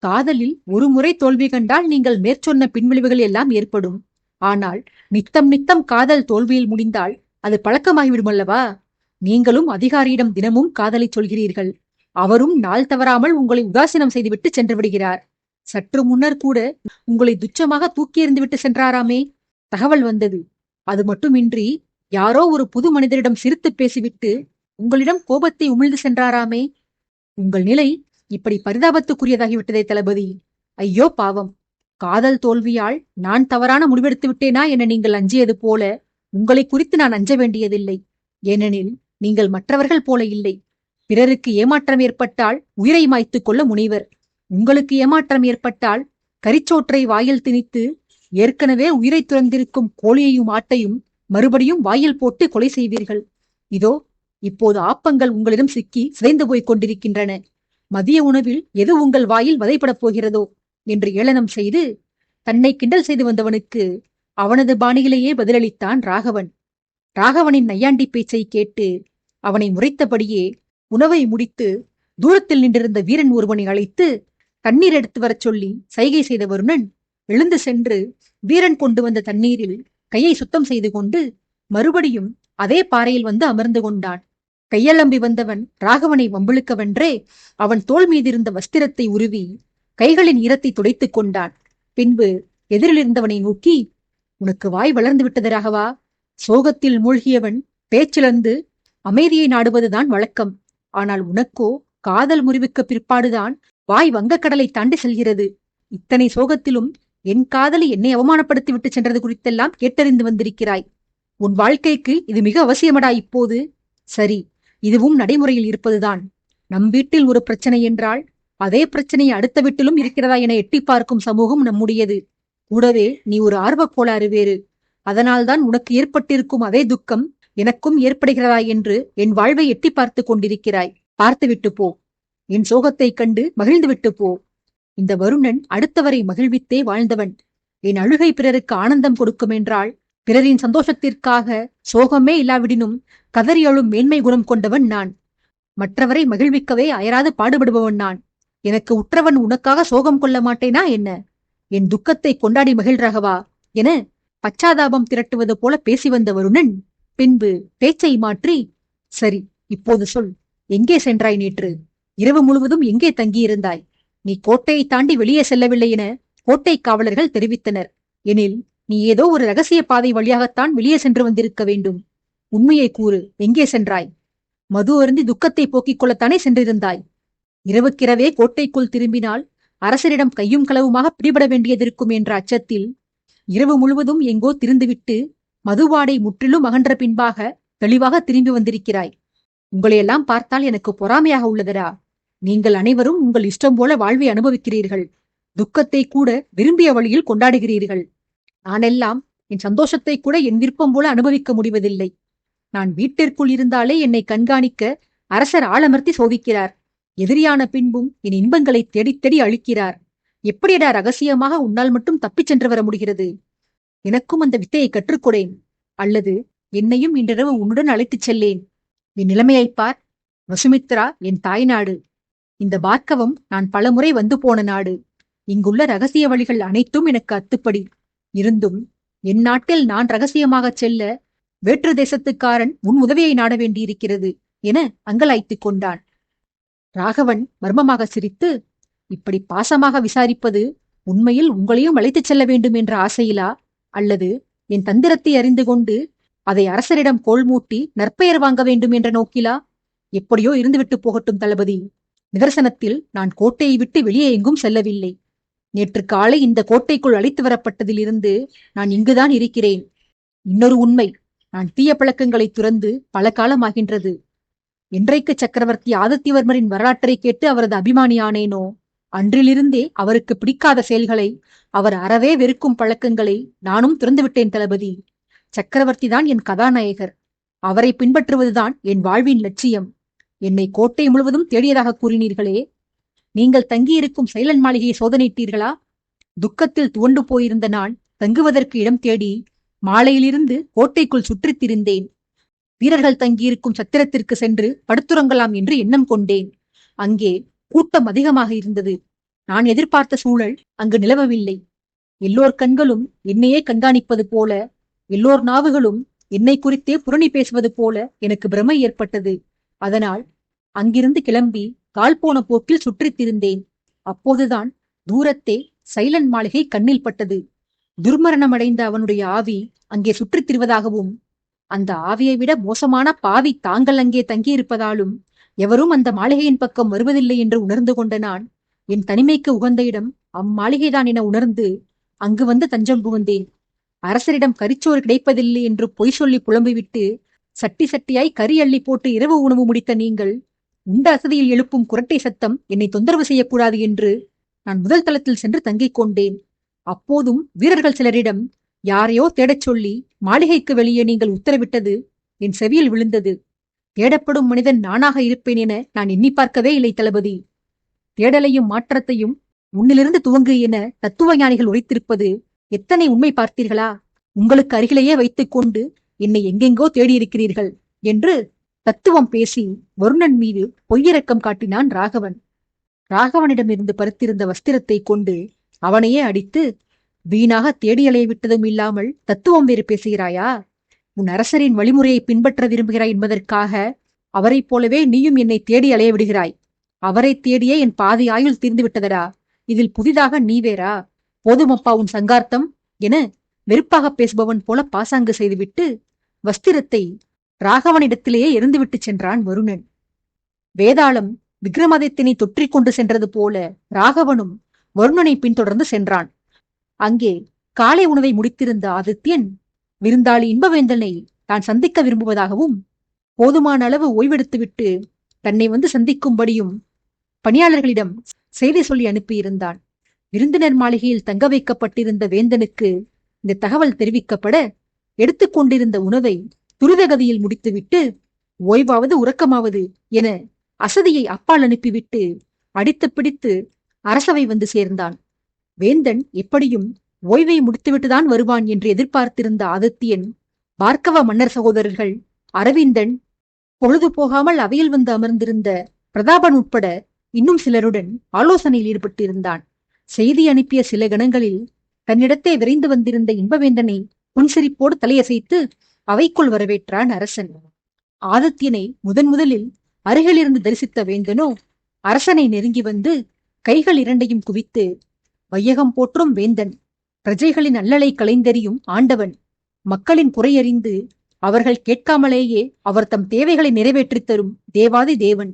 காதலில் ஒரு முறை தோல்வி கண்டால் நீங்கள் மேற்சொன்ன பின்விளைவுகள் எல்லாம் ஏற்படும். ஆனால் நித்தம் நித்தம் காதல் தோல்வியில் முடிந்தால் அது பழக்கமாகிவிடுமல்லவா? நீங்களும் அதிகாரியிடம் தினமும் காதலை சொல்கிறீர்கள். அவரும் நாள் தவறாமல் உங்களை உதாசீனம் செய்துவிட்டு சென்று விடுகிறார். சற்று முன்னர் கூட உங்களை துச்சமாக தூக்கி எறிந்துவிட்டு சென்றாராமே. தகவல் வந்தது. அது மட்டுமின்றி யாரோ ஒரு புது மனிதரிடம் சிரித்து பேசிவிட்டு உங்களிடம் கோபத்தை உமிழ்ந்து சென்றாராமே. உங்கள் நிலை இப்படி பரிதாபத்துக்குரியதாகிவிட்டதே தளபதி. ஐயோ பாவம். காதல் தோல்வியால் நான் தவறான முடிவெடுத்து விட்டேனா என நீங்கள் அஞ்சியது போல உங்களை குறித்து நான் அஞ்ச வேண்டியதில்லை. ஏனெனில் நீங்கள் மற்றவர்கள் போல இல்லை. பிறருக்கு ஏமாற்றம் ஏற்பட்டால் உயிரை மாய்த்துக் கொள்ள முனைவர். உங்களுக்கு ஏமாற்றம் ஏற்பட்டால் கரிச்சோற்றை வாயில் திணித்து ஏற்கனவே உயிரை துறந்திருக்கும் கோழியையும் ஆட்டையும் மறுபடியும் வாயில் போட்டு கொலை செய்வீர்கள். இதோ இப்போது ஆப்பங்கள் உங்களிடம் சிக்கி சிதைந்து போய்க் கொண்டிருக்கின்றன. மதிய உணவில் எது உங்கள் வாயில் வதைப்படப் போகிறதோ என்று ஏளனம் செய்து தன்னை கிண்டல் செய்து வந்தவனுக்கு அவனது பாணியிலேயே பதிலளித்தான் ராகவன். ராகவனின் நையாண்டி பேச்சை கேட்டு அவனை முறைத்தபடியே உணவை முடித்து தூரத்தில் நின்றிருந்த வீரன் ஒருவனை அழைத்து தண்ணீர் எடுத்து வரச் சொல்லி சைகை செய்த வருணன் எழுந்து சென்று வீரன் கொண்டு வந்த தண்ணீரில் கையை சுத்தம் செய்து கொண்டு மறுபடியும் அதே பாறையில் வந்து அமர்ந்து கொண்டான். கையலம்பி வந்தவன் ராகவனை வம்பிழுக்கவென்றே அவன் தோள் மீதிருந்த வஸ்திரத்தை உருவி கைகளின் ஈரத்தை துடைத்துக் கொண்டான். பின்பு எதிரிலிருந்தவனை நோக்கி, உனக்கு வாய் வளர்ந்து விட்டது ராகவா. சோகத்தில் மூழ்கியவன் பேச்சிழந்து அமைதியை நாடுவதுதான் வழக்கம். ஆனால் உனக்கோ காதல் முறிவுக்கு பிற்பாடுதான் வாய் வங்கக்கடலை தாண்டி செல்கிறது. இத்தனை சோகத்திலும் என் காதலி என்னை அவமானப்படுத்தி விட்டு சென்றது குறித்தெல்லாம் கேட்டறிந்து வந்திருக்கிறாய். உன் வாழ்க்கைக்கு இது மிக அவசியமடா இப்போது. சரி, இதுவும் நடைமுறையில் இருப்பதுதான். நம் வீட்டில் ஒரு பிரச்சனை என்றால் அதே பிரச்சனை அடுத்த வீட்டிலும் இருக்கிறதா என எட்டி பார்க்கும் சமூகம் நம்முடையது. கூடவே நீ ஒரு ஆர்வக் கோளாறு வேறு. அதனால்தான் உனக்கு ஏற்பட்டிருக்கும் அதே துக்கம் எனக்கும் ஏற்படுகிறதா என்று என் வாழ்வை எட்டி பார்த்து கொண்டிருக்கிறாய். பார்த்துவிட்டு போ. என் சோகத்தைக் கண்டு மகிழ்ந்து விட்டு போ. இந்த வருணன் அடுத்தவரை மகிழ்வித்தே வாழ்ந்தவன். என் அழுகை பிறருக்கு ஆனந்தம் கொடுக்கும் என்றால் பிறரின் சந்தோஷத்திற்காக சோகமே இல்லாவிடினும் கதறி அழும் மேன்மை குணம் கொண்டவன் நான். மற்றவரை மகிழ்விக்கவே அயராது பாடுபடுபவன் நான். எனக்கு உற்றவன் உனக்காக சோகம் கொள்ள மாட்டேனா என்ன? என் துக்கத்தை கொண்டாடி மகிழ்றாகவா என பச்சாதாபம் திரட்டுவது போல பேசி வந்த வருணன் பின்பு பேச்சை மாற்றி, சரி, இப்போது சொல். எங்கே சென்றாய் நேற்று? இரவு முழுவதும் எங்கே தங்கியிருந்தாய்? நீ கோட்டையை தாண்டி வெளியே செல்லவில்லை என கோட்டை காவலர்கள் தெரிவித்தனர். எனில் நீ ஏதோ ஒரு ரகசிய பாதை வழியாகத்தான் வெளியே சென்று வந்திருக்க வேண்டும். உண்மையை கூறு. எங்கே சென்றாய்? மது அருந்தி துக்கத்தை போக்கிக் கொள்ளத்தானே சென்றிருந்தாய். இரவுக்கிரவே கோட்டைக்குள் திரும்பினால் அரசரிடம் கையும் களவுமாக பிடிபட வேண்டியதிருக்கும் என்ற அச்சத்தில் இரவு முழுவதும் எங்கோ திரிந்துவிட்டு மதுவாடை முற்றிலும் அகன்ற பின்பாக தெளிவாக திரும்பி வந்திருக்கிறாய். உங்களையெல்லாம் பார்த்தால் எனக்கு பொறாமையாக உள்ளதடா. நீங்கள் அனைவரும் உங்கள் இஷ்டம் போல வாழ்வை அனுபவிக்கிறீர்கள். துக்கத்தை கூட விரும்பிய வழியில் கொண்டாடுகிறீர்கள். நானெல்லாம் என் சந்தோஷத்தை கூட என் விருப்பம் போல அனுபவிக்க முடிவதில்லை. நான் வீட்டிற்குள் இருந்தாலே என்னை கண்காணிக்க அரசர் ஆளமர்த்தி சோதிக்கிறார். எதிரியான பின்பும் என் இன்பங்களை தேடித் தேடி அழிக்கிறார். எப்படியடா ரகசியமாக உன்னால் மட்டும் தப்பிச் சென்று வர முடிகிறது? எனக்கும் அந்த வித்தையை கற்றுக்கொடேன். அல்லது என்னையும் இன்றிரவு உன்னுடன் அழைத்துச் செல்லேன். என் நிலைமையைப் பார். வசுமித்ரா என் தாய்நாடு. இந்த பார்க்கவம் நான் பலமுறை வந்து போன நாடு. இங்குள்ள ரகசிய வழிகள் அனைத்தும் எனக்கு அத்துப்படி. இருந்தும் என் நாட்டில் நான் ரகசியமாகச் செல்ல வேற்று தேசத்துக்காரன் உன் உதவியை நாட வேண்டியிருக்கிறது என அங்கலாய்த்துக் கொண்டான். ராகவன் மர்மமாக சிரித்து, இப்படி பாசமாக விசாரிப்பது உண்மையில் உங்களையும் அழைத்துச் செல்ல வேண்டும் என்ற ஆசையிலா, அல்லது என் தந்திரத்தை அறிந்து கொண்டு அதை அரசரிடம் கோள் மூட்டி நற்பெயர் வாங்க வேண்டும் என்ற நோக்கிலா? எப்படியோ இருந்துவிட்டு போகட்டும் தளபதி. நிதர்சனத்தில் நான் கோட்டையை விட்டு வெளியே எங்கும் செல்லவில்லை. நேற்று காலை இந்த கோட்டைக்குள் அழைத்து வரப்பட்டதிலிருந்து நான் இங்குதான் இருக்கிறேன். இன்னொரு உண்மை, நான் தீய பழக்கங்களை துறந்து பல காலமாகின்றது. என்றைக்கு சக்கரவர்த்தி ஆதித்யவர்மரின் வரலாற்றை கேட்டு அவரது அபிமானியானேனோ அன்றிலிருந்தே அவருக்கு பிடிக்காத செயல்களை, அவர் அறவே வெறுக்கும் பழக்கங்களை நானும் துறந்துவிட்டேன் தளபதி. சக்கரவர்த்தி தான் என் கதாநாயகர். அவரை பின்பற்றுவதுதான் என் வாழ்வின் லட்சியம். என்னை கோட்டை முழுவதும் தேடியதாக கூறினீர்களே, நீங்கள் தங்கியிருக்கும் சைலன் மாளிகையை சோதனையிட்டீர்களா? துக்கத்தில் துவண்டு போயிருந்த நான் தங்குவதற்கு இடம் தேடி மாலையிலிருந்து கோட்டைக்குள் சுற்றித் திரிந்தேன். வீரர்கள் தங்கியிருக்கும் சத்திரத்திற்கு சென்று படுத்துறங்கலாம் என்று எண்ணம் கொண்டேன். அங்கே கூட்டம் அதிகமாக இருந்தது. நான் எதிர்பார்த்த சூழல் அங்கு நிலவவில்லை. எல்லோர் கண்களும் என்னையே கண்காணிப்பது போல, எல்லோர் நாவுகளும் என்னை குறித்தே புரணி பேசுவது போல எனக்கு பிரமை ஏற்பட்டது. அதனால் அங்கிருந்து கிளம்பி கால் போன போக்கில் சுற்றித் திரிந்தேன். அப்போதுதான் தூரத்தே சைலன் மாளிகை கண்ணில் பட்டது. துர்மரணமடைந்த அவனுடைய ஆவி அங்கே சுற்றித் திரிவதாகவும், அந்த ஆவியை விட மோசமான பாவி தாங்கள் அங்கே தங்கியிருப்பதாலும் எவரும் அந்த மாளிகையின் பக்கம் வருவதில்லை என்று உணர்ந்து கொண்ட நான், என் தனிமைக்கு உகந்த இடம் அம்மாளிகைதான் என உணர்ந்து அங்கு வந்து தஞ்சம் புகுந்தேன். அரசரிடம் கரிச்சோறு கிடைப்பதில்லை என்று பொய் சொல்லி புலம்பிவிட்டு சட்டி சட்டியாய் கறி அள்ளி போட்டு இரவு உணவு முடித்த நீங்கள், உண்ட அசதியில் எழுப்பும் குரட்டை சத்தம் என்னை தொந்தரவு செய்யக்கூடாது என்று நான் முதல் தளத்தில் சென்று தங்கிக் கொண்டேன். அப்போதும் வீரர்கள் சிலரிடம் யாரையோ தேடச் சொல்லி மாளிகைக்கு வெளியே நீங்கள் உத்தரவிட்டது என் செவியில் விழுந்தது. தேடப்படும் மனிதன் நானாக இருப்பேன் என நான் எண்ணி பார்க்கவே இல்லை தளபதி. தேடலையும் மாற்றத்தையும் உன்னிலிருந்து துவங்கு என தத்துவ ஞானிகள் உரைத்திருப்பது எத்தனை உண்மை பார்த்தீர்களா? உங்களுக்கு அருகிலேயே வைத்துக் கொண்டு என்னை எங்கெங்கோ தேடியிருக்கிறீர்கள் என்று தத்துவம் பேசி வருணன் மீது பொய்யிரக்கம் காட்டினான் ராகவன். ராகவனிடமிருந்து பருத்திருந்த வஸ்திரத்தை கொண்டு அவனையே அடித்து, வீணாக தேடி அலைய விட்டதும் இல்லாமல் தத்துவம் வேறு பேசுகிறாயா? உன் அரசரின் வழிமுறையை பின்பற்ற விரும்புகிறாய் என்பதற்காக அவரைப் போலவே நீயும் என்னை தேடி அலைய விடுகிறாய். அவரை தேடியே என் பாதி ஆயுள் தீர்ந்து விட்டதடா. இதில் புதிதாக நீ வேறா? போதுமப்பா உன் சங்கார்த்தம் என வெறுப்பாக பேசுபவன் போல பாசாங்கு செய்துவிட்டு வஸ்திரத்தை ராகவனிடத்திலேயே எரிந்துவிட்டு சென்றான் வருணன். வேதாளம் விக்ரமாதித்யனை தொற்றிக் கொண்டு சென்றது போல ராகவனும் வருணனை பின்தொடர்ந்து சென்றான். அங்கே காலை உணவை முடித்திருந்த ஆதித்யன் விருந்தாளி இன்பவேந்தனை தான் சந்திக்க விரும்புவதாகவும், போதுமான அளவு ஓய்வெடுத்துவிட்டு தன்னை வந்து சந்திக்கும்படியும் பணியாளர்களிடம் செய்தி சொல்லி அனுப்பியிருந்தான். விருந்தினர் மாளிகையில் தங்க வைக்கப்பட்டிருந்த வேந்தனுக்கு இந்த தகவல் தெரிவிக்கப்பட, எடுத்துக்கொண்டிருந்த உணவை துரிதகதியில் முடித்துவிட்டு ஓய்வாவது உறக்கமாவது என அசதியை அப்பால் அனுப்பிவிட்டு அடித்து பிடித்து அரசவை வந்து சேர்ந்தான். வேந்தன் எப்படியும் ஓய்வை முடித்துவிட்டுதான் வருவான் என்று எதிர்பார்த்திருந்த ஆதித்யன், பார்க்கவ மன்னர் சகோதரர்கள் அரவிந்தன், பொழுது போகாமல் அவையில் வந்து அமர்ந்திருந்த பிரதாபன் உட்பட இன்னும் சிலருடன் ஆலோசனையில் ஈடுபட்டிருந்தான். செய்தி அனுப்பிய சில கணங்களில் தன்னிடத்தே விரைந்து வந்திருந்த இன்பவேந்தனை புன்சிரிப்போடு தலையசைத்து அவைக்குள் வரவேற்றான் அரசன். ஆதித்யனை முதலில் அருகிலிருந்து தரிசித்த வேந்தனோ அரசனை நெருங்கி வந்து கைகள் இரண்டையும் குவித்து, வையகம் போற்றும் வேந்தன், பிரஜைகளின் அல்லலை களைந்தெறியும் ஆண்டவன், மக்களின் குறையறிந்து அவர்கள் கேட்காமலேயே அவர் தம் தேவைகளை நிறைவேற்றித் தரும் தேவாதி தேவன்,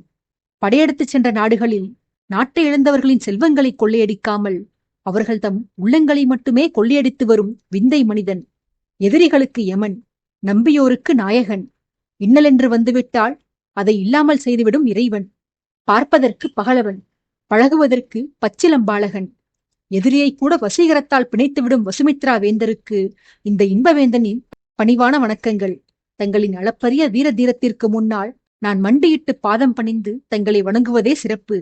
படையெடுத்துச் சென்ற நாடுகளில் நாட்டை இழந்தவர்களின் செல்வங்களை கொள்ளையடிக்காமல் அவர்கள் தம் உள்ளங்களை மட்டுமே கொள்ளையடித்து வரும் விந்தை மனிதன், எதிரிகளுக்கு யமன், நம்பியோருக்கு நாயகன், இன்னலென்று வந்துவிட்டால் அதை இல்லாமல் செய்துவிடும் இறைவன், பார்ப்பதற்கு பகலவன், பழகுவதற்கு பச்சிலம்பாளகன். எதிரியை கூட வசீகரத்தால் பிணைத்துவிடும் வசுமித்ரா வேந்தருக்கு இந்த இன்பவேந்தனின் பணிவான வணக்கங்கள். தங்களின் அளப்பரிய வீர தீரத்திற்கு முன்னால் நான் மண்டியிட்டு பாதம் பணிந்து தங்களை வணங்குவதே சிறப்பு.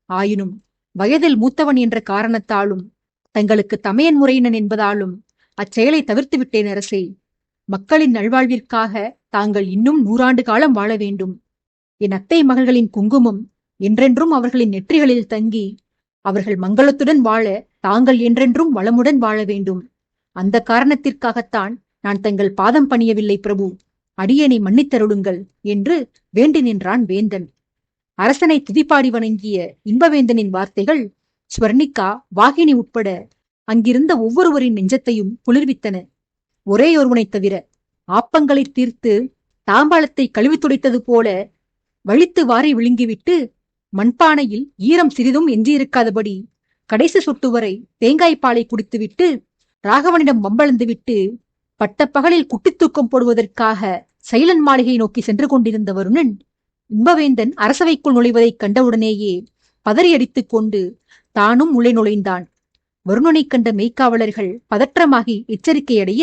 ஆயினும் வயதில் மூத்தவன் என்ற காரணத்தாலும் தங்களுக்கு தமையன் முறையினன் என்பதாலும் அச்செயலை தவிர்த்து விட்டேன் அரசே. மக்களின் நல்வாழ்விற்காக தாங்கள் இன்னும் 100 காலம் வாழ வேண்டும். என் அத்தை மகள்களின் குங்குமம் என்றென்றும் அவர்களின் நெற்றிகளில் தங்கி அவர்கள் மங்களத்துடன் வாழ தாங்கள் என்றென்றும் வளமுடன் வாழ வேண்டும். அந்த காரணத்திற்காகத்தான் நான் தங்கள் பாதம் பணியவில்லை பிரபு. அடியேனை மன்னித்தருளுங்கள் என்று வேண்டி நின்றான் வேந்தன். அரசனை துதிப்பாடி வணங்கிய இன்பவேந்தனின் வார்த்தைகள் ஸ்வர்ணிகா, வாகினி உட்பட அங்கிருந்த ஒவ்வொருவரின் நெஞ்சத்தையும் குளிர்வித்தன. ஒரேயொருவனைத் தவிர. ஆப்பங்களை தீர்த்து தாம்பாளத்தை கழுவி துடைத்தது போல வழித்து வாரி விழுங்கிவிட்டு மண்பானையில் ஈரம் சிறிதும் எஞ்சியிருக்காதபடி கடைசி சொட்டு வரை தேங்காய்ப்பாலை குடித்துவிட்டு ராகவனிடம் வம்பளந்துவிட்டு பட்டப்பகலில் குட்டித் தூக்கம் போடுவதற்காக சைலன் மாளிகை நோக்கி சென்று கொண்டிருந்த வருணன் இன்பவேந்தன் அரசவைக்குள் நுழைவதைக் கண்டவுடனேயே பதறியடித்துக் கொண்டு தானும் உள்ளே நுழைந்தான். வருணனைக் கண்ட மெய்க்காவலர்கள் பதற்றமாகி எச்சரிக்கையடைய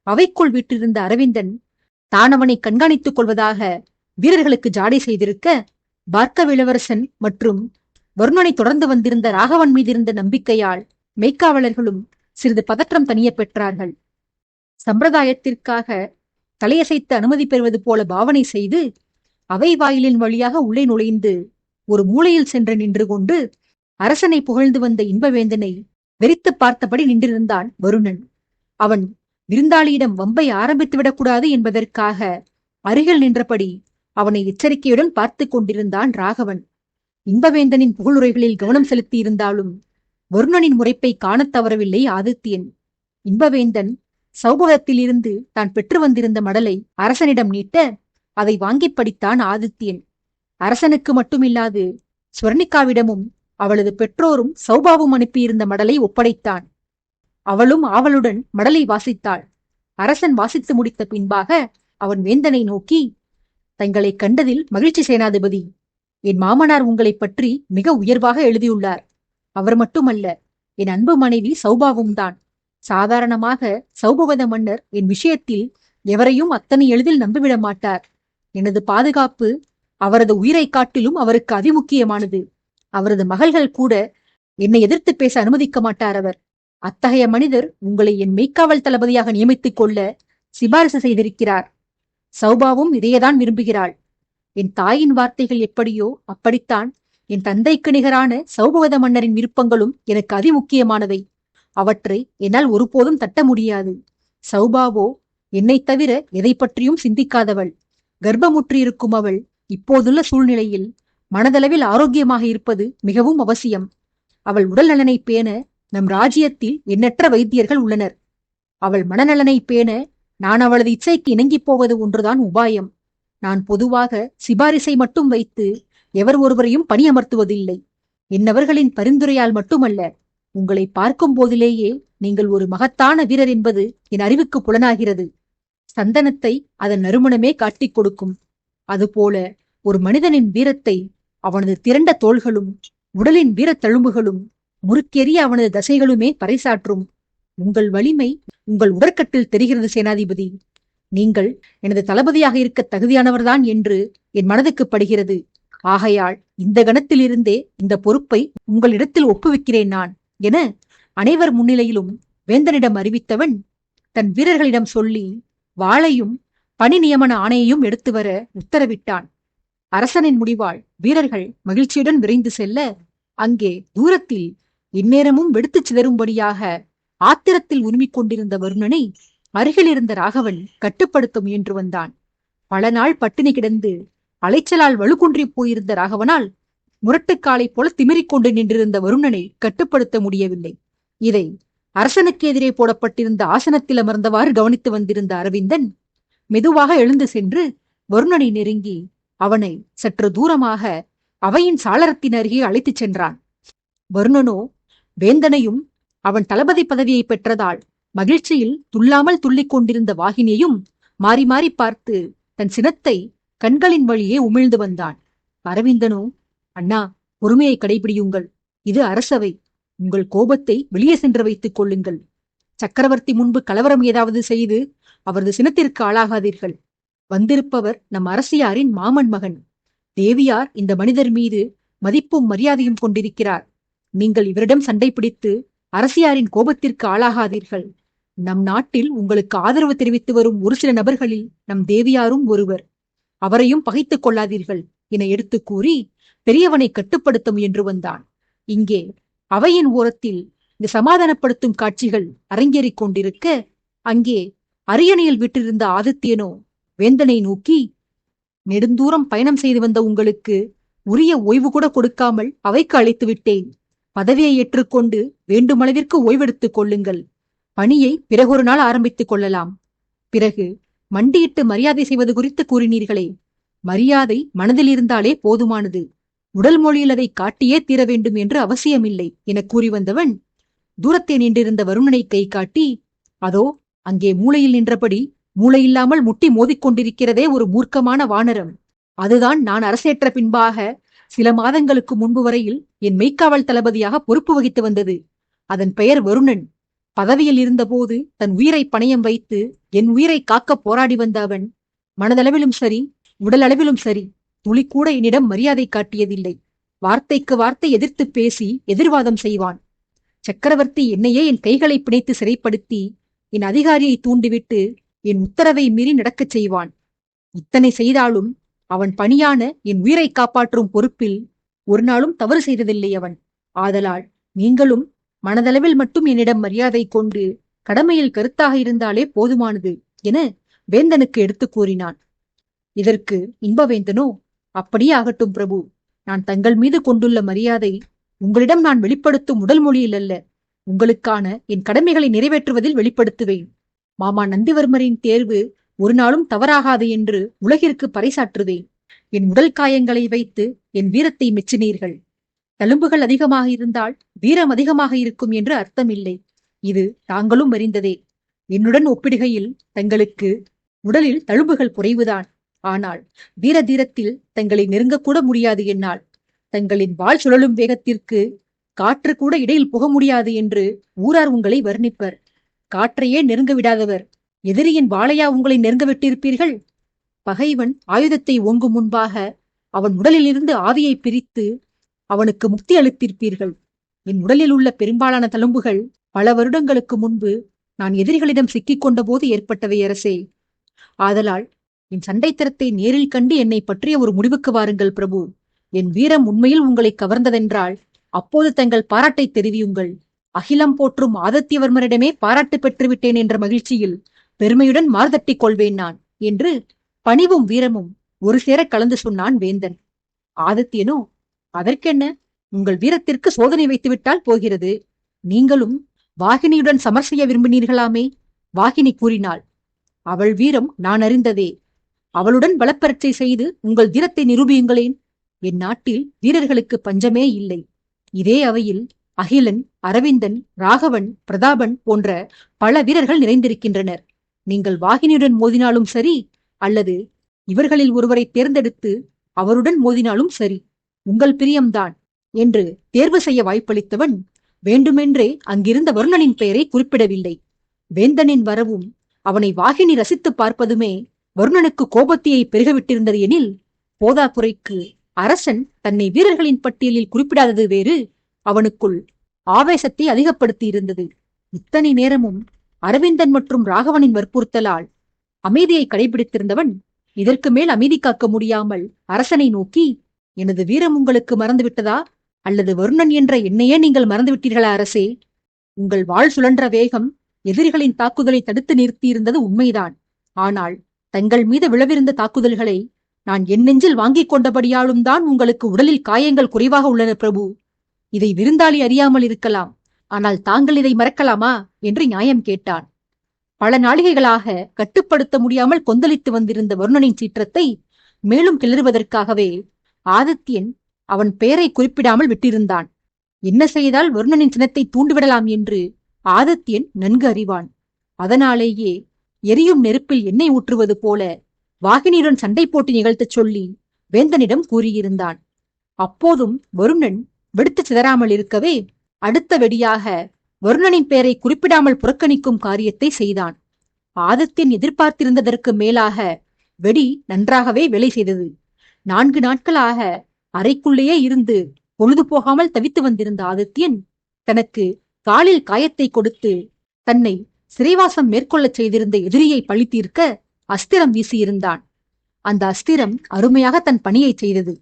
அவைக்குள் வீட்டிருந்த அரவிந்தன் தான் அவனை கண்காணித்துக் கொள்வதாக வீரர்களுக்கு ஜாடை செய்திருக்க, பார்க்க இளவரசன் மற்றும் வருணனை தொடர்ந்து வந்திருந்த ராகவன் மீதிருந்த நம்பிக்கையால் மெய்க்காவலர்களும் சிறிது பதற்றம் தனிய பெற்றார்கள். சம்பிரதாயத்திற்காக தலையசைத்து அனுமதி பெறுவது போல பாவனை செய்து அவை வாயிலின் வழியாக உள்ளே நுழைந்து ஒரு மூலையில் சென்று நின்று கொண்டு அரசனை புகழ்ந்து வந்த இன்பவேந்தனை வெறித்து பார்த்தபடி நின்றிருந்தான் வருணன். அவன் விருந்தாளியிடம் வம்பை ஆரம்பித்துவிடக்கூடாது என்பதற்காக அருகில் நின்றபடி அவனை எச்சரிக்கையுடன் பார்த்து கொண்டிருந்தான் ராகவன். இன்பவேந்தனின் புகழுரைகளில் கவனம் செலுத்தியிருந்தாலும் வருணனின் முறைப்பை காணத் தவறவில்லை ஆதித்யன். இன்பவேந்தன் சௌபகத்திலிருந்து தான் பெற்று வந்திருந்த மடலை அரசனிடம் நீட்ட அதை வாங்கிப் படித்தான் ஆதித்யன். அரசனுக்கு மட்டுமில்லாது ஸ்வர்ணிகாவிடமும் அவளது பெற்றோரும் சௌபாவும் அனுப்பியிருந்த மடலை ஒப்படைத்தான். அவளும் ஆவலுடன் மடலை வாசித்தாள். அரசன் வாசித்து முடித்த பின்பாக அவன் வேந்தனை நோக்கி, தங்களை கண்டதில் மகிழ்ச்சி சேனாதிபதி. என் மாமனார் உங்களை பற்றி மிக உயர்வாக எழுதியுள்ளார். அவர் மட்டுமல்ல, என் அன்பு மனைவி சௌபாவும் தான். சாதாரணமாக சௌபவத மன்னர் என் விஷயத்தில் எவரையும் அத்தனை எளிதில் நம்பிவிட மாட்டார். எனது பாதுகாப்பு அவரது உயிரை காட்டிலும் அவருக்கு அதிமுக்கியமானது. அவரது மகள்கள் கூட என்னை எதிர்த்து பேச அனுமதிக்க மாட்டார் அவர். அத்தகைய மனிதர் உங்களை என் மெய்க்காவல் தளபதியாக நியமித்துக் கொள்ள சிபாரிசு செய்திருக்கிறார். சௌபாவும் இதையேதான் விரும்புகிறாள். என் தாயின் வார்த்தைகள் எப்படியோ அப்படித்தான் என் தந்தைக்கு நிகரான சௌபவத மன்னரின் விருப்பங்களும் எனக்கு அதிமுக்கியமானவை. அவற்றை என்னால் ஒருபோதும் தட்ட முடியாது. சௌபாவோ என்னை தவிர எதை பற்றியும் சிந்திக்காதவள். கர்ப்பமுற்றிருக்கும் அவள் இப்போதுள்ள சூழ்நிலையில் மனதளவில் ஆரோக்கியமாக இருப்பது மிகவும் அவசியம். அவள் உடல் நலனை பேண நம் ராஜ்யத்தில் எண்ணற்ற வைத்தியர்கள் உள்ளனர். அவள் மனநலனை பேண நான் அவளது இச்சைக்கு இணங்கிப் போவது ஒன்றுதான் உபாயம். நான் பொதுவாக சிபாரிசை மட்டும் வைத்து எவர் ஒருவரையும் பணியமர்த்துவதில்லை. என்னவர்களின் பரிந்துரையால் மட்டுமல்ல, உங்களை பார்க்கும் போதிலேயே நீங்கள் ஒரு மகத்தான வீரர் என்பது என் அறிவுக்கு புலனாகிறது. சந்தனத்தை அதன் நறுமணமே காட்டிக் கொடுக்கும். அதுபோல ஒரு மனிதனின் வீரத்தை அவனது திரண்ட தோள்களும் உடலின் வீரத் தழும்புகளும் முறுக்கெறிய அவனது தசைகளுமே பறைசாற்றும். உங்கள் வலிமை உங்கள் உடற்கட்டில் தெரிகிறது சேனாதிபதி. நீங்கள் எனது தளபதியாக இருக்க தகுதியானவர்தான் என்று என் மனதுக்கு படுகிறது. ஆகையால் இந்த கணத்திலிருந்தே இந்த பொறுப்பை உங்களிடத்தில் ஒப்புவிக்கிறேன் நான் என அனைவர் முன்னிலையிலும் வேந்தனிடம் அறிவித்தவன் தன் வீரர்களிடம் சொல்லி வாளையும் பணி நியமன ஆணையையும் எடுத்து வர உத்தரவிட்டான். அரசனின் முடிவால் வீரர்கள் மகிழ்ச்சியுடன் விரைந்து செல்ல, அங்கே தூரத்தில் இந்நேரமும் வெடித்துச் சிதறும்படியாக ஆத்திரத்தில் உருமிக் கொண்டிருந்த வருணனை அருகில் இருந்த ராகவன் கட்டுப்படுத்த முயன்று வந்தான். பல நாள் பட்டினி கிடந்து அலைச்சலால் வலுக்குன்றி போயிருந்த ராகவனால் முரட்டுக்காலை போல திமிரிக் கொண்டு நின்றிருந்த வருணனை கட்டுப்படுத்த முடியவில்லை. இதை அரசனுக்கு எதிரே போடப்பட்டிருந்த ஆசனத்தில் அமர்ந்தவாறு கவனித்து வந்திருந்த அரவிந்தன் மெதுவாக எழுந்து சென்று வருணனை நெருங்கி அவனை சற்று தூரமாக அவையின் சாளரத்தின் அருகே அழைத்துச் சென்றான். வருணனோ வேந்தனையும் அவன் தளபதி பதவியை பெற்றதால் மகிழ்ச்சியில் துள்ளாமல் துள்ளிக் கொண்டிருந்த வாகினியையும் மாறி மாறி பார்த்து தன் சினத்தை கண்களின் வழியே உமிழ்ந்து வந்தான். அரவிந்தனோ அண்ணா, பொறுமையை கடைபிடியுங்கள். இது அரசவை. உங்கள் கோபத்தை வெளியே சென்று வைத்துக் கொள்ளுங்கள். சக்கரவர்த்தி முன்பு கலவரம் ஏதாவது செய்து அவரது சினத்திற்கு ஆளாகாதீர்கள். வந்திருப்பவர் நம் அரசியாரின் மாமன் மகன். தேவியார் இந்த மனிதர் மீது மதிப்பும் மரியாதையும் கொண்டிருக்கிறார். நீங்கள் இவரிடம் சண்டை பிடித்து அரசியாரின் கோபத்திற்கு ஆளாகாதீர்கள். நம் நாட்டில் உங்களுக்கு ஆதரவு தெரிவித்து வரும் ஒரு சில நபர்களில் நம் தேவியாரும் ஒருவர். அவரையும் பகைத்துக் கொள்ளாதீர்கள் என எடுத்து கூறி பெரியவனை கட்டுப்படுத்த முயன்று வந்தான். இங்கே அவையின் ஓரத்தில் இந்த சமாதானப்படுத்தும் காட்சிகள் அரங்கேறிக் கொண்டிருக்க, அங்கே அரியணையில் விட்டிருந்த ஆதித்யனோ வேந்தனை நோக்கி, நெடுந்தூரம் பயணம் செய்து வந்த உங்களுக்கு உரிய ஓய்வு கூட கொடுக்காமல் அவைக்கு அழைத்து விட்டேன். பதவியை ஏற்றுக்கொண்டு வேண்டுமளவிற்கு ஓய்வெடுத்துக் கொள்ளுங்கள். பணியை பிறகொரு நாள் ஆரம்பித்துக் கொள்ளலாம். பிறகு மண்டியிட்டு மரியாதை செய்வது குறித்து கூறினீர்களே, மரியாதை மனதில் இருந்தாலே போதுமானது. உடல் மொழியில் அதை காட்டியே தீர வேண்டும் என்று அவசியமில்லை என கூறி வந்தவன் தூரத்தே நின்றிருந்த வருணனை கை காட்டி, அதோ அங்கே மூலையில் நின்றபடி மூளையில்லாமல் முட்டி மோதிக்கொண்டிருக்கிறதே ஒரு மூர்க்கமான வானரம். அதுதான் நான் அரசேற்ற பின்பாக சில மாதங்களுக்கு முன்பு வரையில் என் மெய்க்காவல் தளபதியாக பொறுப்பு வகித்து வந்தது. அதன் பெயர் வருணன். பதவியில் இருந்தபோது தன் உயிரை பணயம் வைத்து என் உயிரை காக்க போராடி வந்த அவன் மனதளவிலும் சரி உடலளவிலும் சரி துளிக்கூட என்னிடம் மரியாதை காட்டியதில்லை. வார்த்தைக்கு வார்த்தை எதிர்த்து பேசி எதிர்வாதம் செய்வான். சக்கரவர்த்தி என்னையே என் கைகளை பிணைத்து சிறைப்படுத்தி என் அதிகாரியை தூண்டிவிட்டு என் உத்தரவை மீறி நடக்கச் செய்வான். இத்தனை செய்தாலும் அவன் பணியான என் உயிரை காப்பாற்றும் பொறுப்பில் ஒரு நாளும் தவறு செய்ததில்லை அவன். ஆதலால் நீங்களும் மனதளவில் மட்டும் என்னிடம் மரியாதை கொண்டு கடமையில் கருத்தாக இருந்தாலே போதுமானது என வேந்தனுக்கு எடுத்து கூறினான். இதற்கு இன்பவேந்தனோ, அப்படியே ஆகட்டும் பிரபு. நான் தங்கள் மீது கொண்டுள்ள மரியாதை உங்களிடம் நான் வெளிப்படுத்தும் உடல் மொழியில் அல்ல, உங்களுக்கான என் கடமைகளை நிறைவேற்றுவதில் வெளிப்படுத்துவேன். மாமா நந்திவர்மரின் தேர்வு ஒரு நாளும் தவறாகாது என்று உலகிற்கு பறைசாற்றுவேன். என் உடல் காயங்களை வைத்து என் வீரத்தை மெச்சினீர்கள். தழும்புகள் அதிகமாக இருந்தால் வீரம் அதிகமாக இருக்கும் என்று அர்த்தமில்லை. இது தாங்களும் அறிந்ததே. என்னுடன் ஒப்பிடுகையில் தங்களுக்கு உடலில் தழும்புகள் குறைவுதான். ஆனால் வீர தீரத்தில் தங்களை நெருங்கக்கூட முடியாது என்னால். தங்களின் வாள் சுழலும் வேகத்திற்கு காற்று கூட இடையில் புக முடியாது என்று ஊரார் உங்களை வர்ணிப்பர். காற்றையே நெருங்க விடாதவர் எதிரியின் வாளையா உங்களை நெருங்க விட்டிருப்பீர்கள்? பகைவன் ஆயுதத்தை ஓங்கும் முன்பாக அவன் உடலிலிருந்து ஆவியை பிரித்து அவனுக்கு முக்தி அளித்திருப்பீர்கள். என் உடலில் உள்ள பெரும்பாலான தழும்புகள் பல வருடங்களுக்கு முன்பு நான் எதிரிகளிடம் சிக்கிக் கொண்ட போது ஏற்பட்டவை அரசே. ஆதலால் என் சண்டைத்தரத்தை நேரில் கண்டு என்னை பற்றிய ஒரு முடிவுக்கு வாருங்கள் பிரபு. என் வீரம் உண்மையில் உங்களை கவர்ந்ததென்றால் அப்போது தங்கள் பாராட்டை தெரிவியுங்கள். அகிலம் போற்றும் ஆதித்யவர்மரிடமே பாராட்டு பெற்றுவிட்டேன் என்ற மகிழ்ச்சியில் பெருமையுடன் மார்தட்டிக் கொள்வேன் நான் என்று பணிவும் வீரமும் ஒரு சேர கலந்து சொன்னான் வேந்தன். ஆதித்யனோ, அதற்கென்ன, உங்கள் வீரத்திற்கு சோதனை வைத்துவிட்டால் போகிறது. நீங்களும் வாகினியுடன் சமர் செய்ய விரும்பினீர்களாமே? வாகினி கூறினாள். அவள் வீரம் நான் அறிந்ததே. அவளுடன் பலப்பரட்சை செய்து உங்கள் தீரத்தை நிரூபியுங்களேன். என் நாட்டில் வீரர்களுக்கு பஞ்சமே இல்லை. இதே அவையில் அகிலன், அரவிந்தன், ராகவன், பிரதாபன் போன்ற பல வீரர்கள் நிறைந்திருக்கின்றனர். நீங்கள் வாகினியுடன் மோதினாலும் சரி, அல்லது இவர்களில் ஒருவரை தேர்ந்தெடுத்து அவருடன் மோதினாலும் சரி, உங்கள் பிரியம்தான் என்று தேர்வு செய்ய வாய்ப்பளித்தவன் வேண்டுமென்றே அங்கிருந்த வருணனின் பெயரை குறிப்பிடவில்லை. வேந்தனின் வரவும் அவனை வாகினி ரசித்து பார்ப்பதுமே வருணனுக்கு கோபத்தியை பெருகவிட்டிருந்தது எனில், போதாக்குறைக்கு அரசன் தன்னை வீரர்களின் பட்டியலில் குறிப்பிடாதது வேறு அவனுக்குள் ஆவேசத்தை அதிகப்படுத்தி இருந்தது. இத்தனை நேரமும் அரவிந்தன் மற்றும் ராகவனின் வற்புறுத்தலால் அமைதியை கடைபிடித்திருந்தவன் இதற்கு மேல் அமைதி காக்க முடியாமல் அரசனை நோக்கி, எனது வீரம் உங்களுக்கு மறந்துவிட்டதா, அல்லது வருணன் என்ற என்னையே நீங்கள் மறந்துவிட்டீர்களா அரசே? உங்கள் வாள் சுழன்ற வேகம் எதிரிகளின் தாக்குதலை தடுத்து நிறுத்தியிருந்தது உண்மைதான். ஆனால் தங்கள் மீது விழவிருந்த தாக்குதல்களை நான் என் நெஞ்சில் வாங்கிக் கொண்டபடியாலும் தான் உங்களுக்கு உடலில் காயங்கள் குறைவாக உள்ளன பிரபு. இதை விருந்தாளி அறியாமல் இருக்கலாம், ஆனால் தாங்கள் இதை மறக்கலாமா என்று நியாயம் கேட்டான். பல நாளிகைகளாக கட்டுப்படுத்த முடியாமல் கொந்தளித்து வந்திருந்த வருணனின் சீற்றத்தை மேலும் கிளறுவதற்காகவே ஆதித்யன் அவன் பெயரை குறிப்பிடாமல் விட்டிருந்தான். என்ன செய்தால் வருணனின் சினத்தை தூண்டிவிடலாம் என்று ஆதித்யன் நன்கு அறிவான். அதனாலேயே எரியும் நெருப்பில் எண்ணெய் ஊற்றுவது போல வாகினியுடன் சண்டை போட்டு நிகழ்த்தச் சொல்லி வேந்தனிடம் கூறியிருந்தான். அப்போதும் வருணன் வெடித்து சிதறாமல் இருக்கவே அடுத்த வெடியாக வருணனின் பெயரை குறிப்பிடாமல் புறக்கணிக்கும் காரியத்தை செய்தான். ஆதித்யன் எதிர்பார்த்திருந்ததற்கு மேலாக வெடி நன்றாகவே வேலை செய்தது. 4 நாட்களாக அறைக்குள்ளேயே இருந்து பொழுது போகாமல் தவித்து வந்திருந்த ஆதித்யன் தனக்கு காலில் காயத்தை கொடுத்து தன்னை சிறைவாசம் மேற்கொள்ளச் செய்திருந்த எதிரியை பழி தீர்க்க அஸ்திரம் வீசியிருந்தான். அந்த அஸ்திரம் அருமையாக தன் பணியை செய்தது.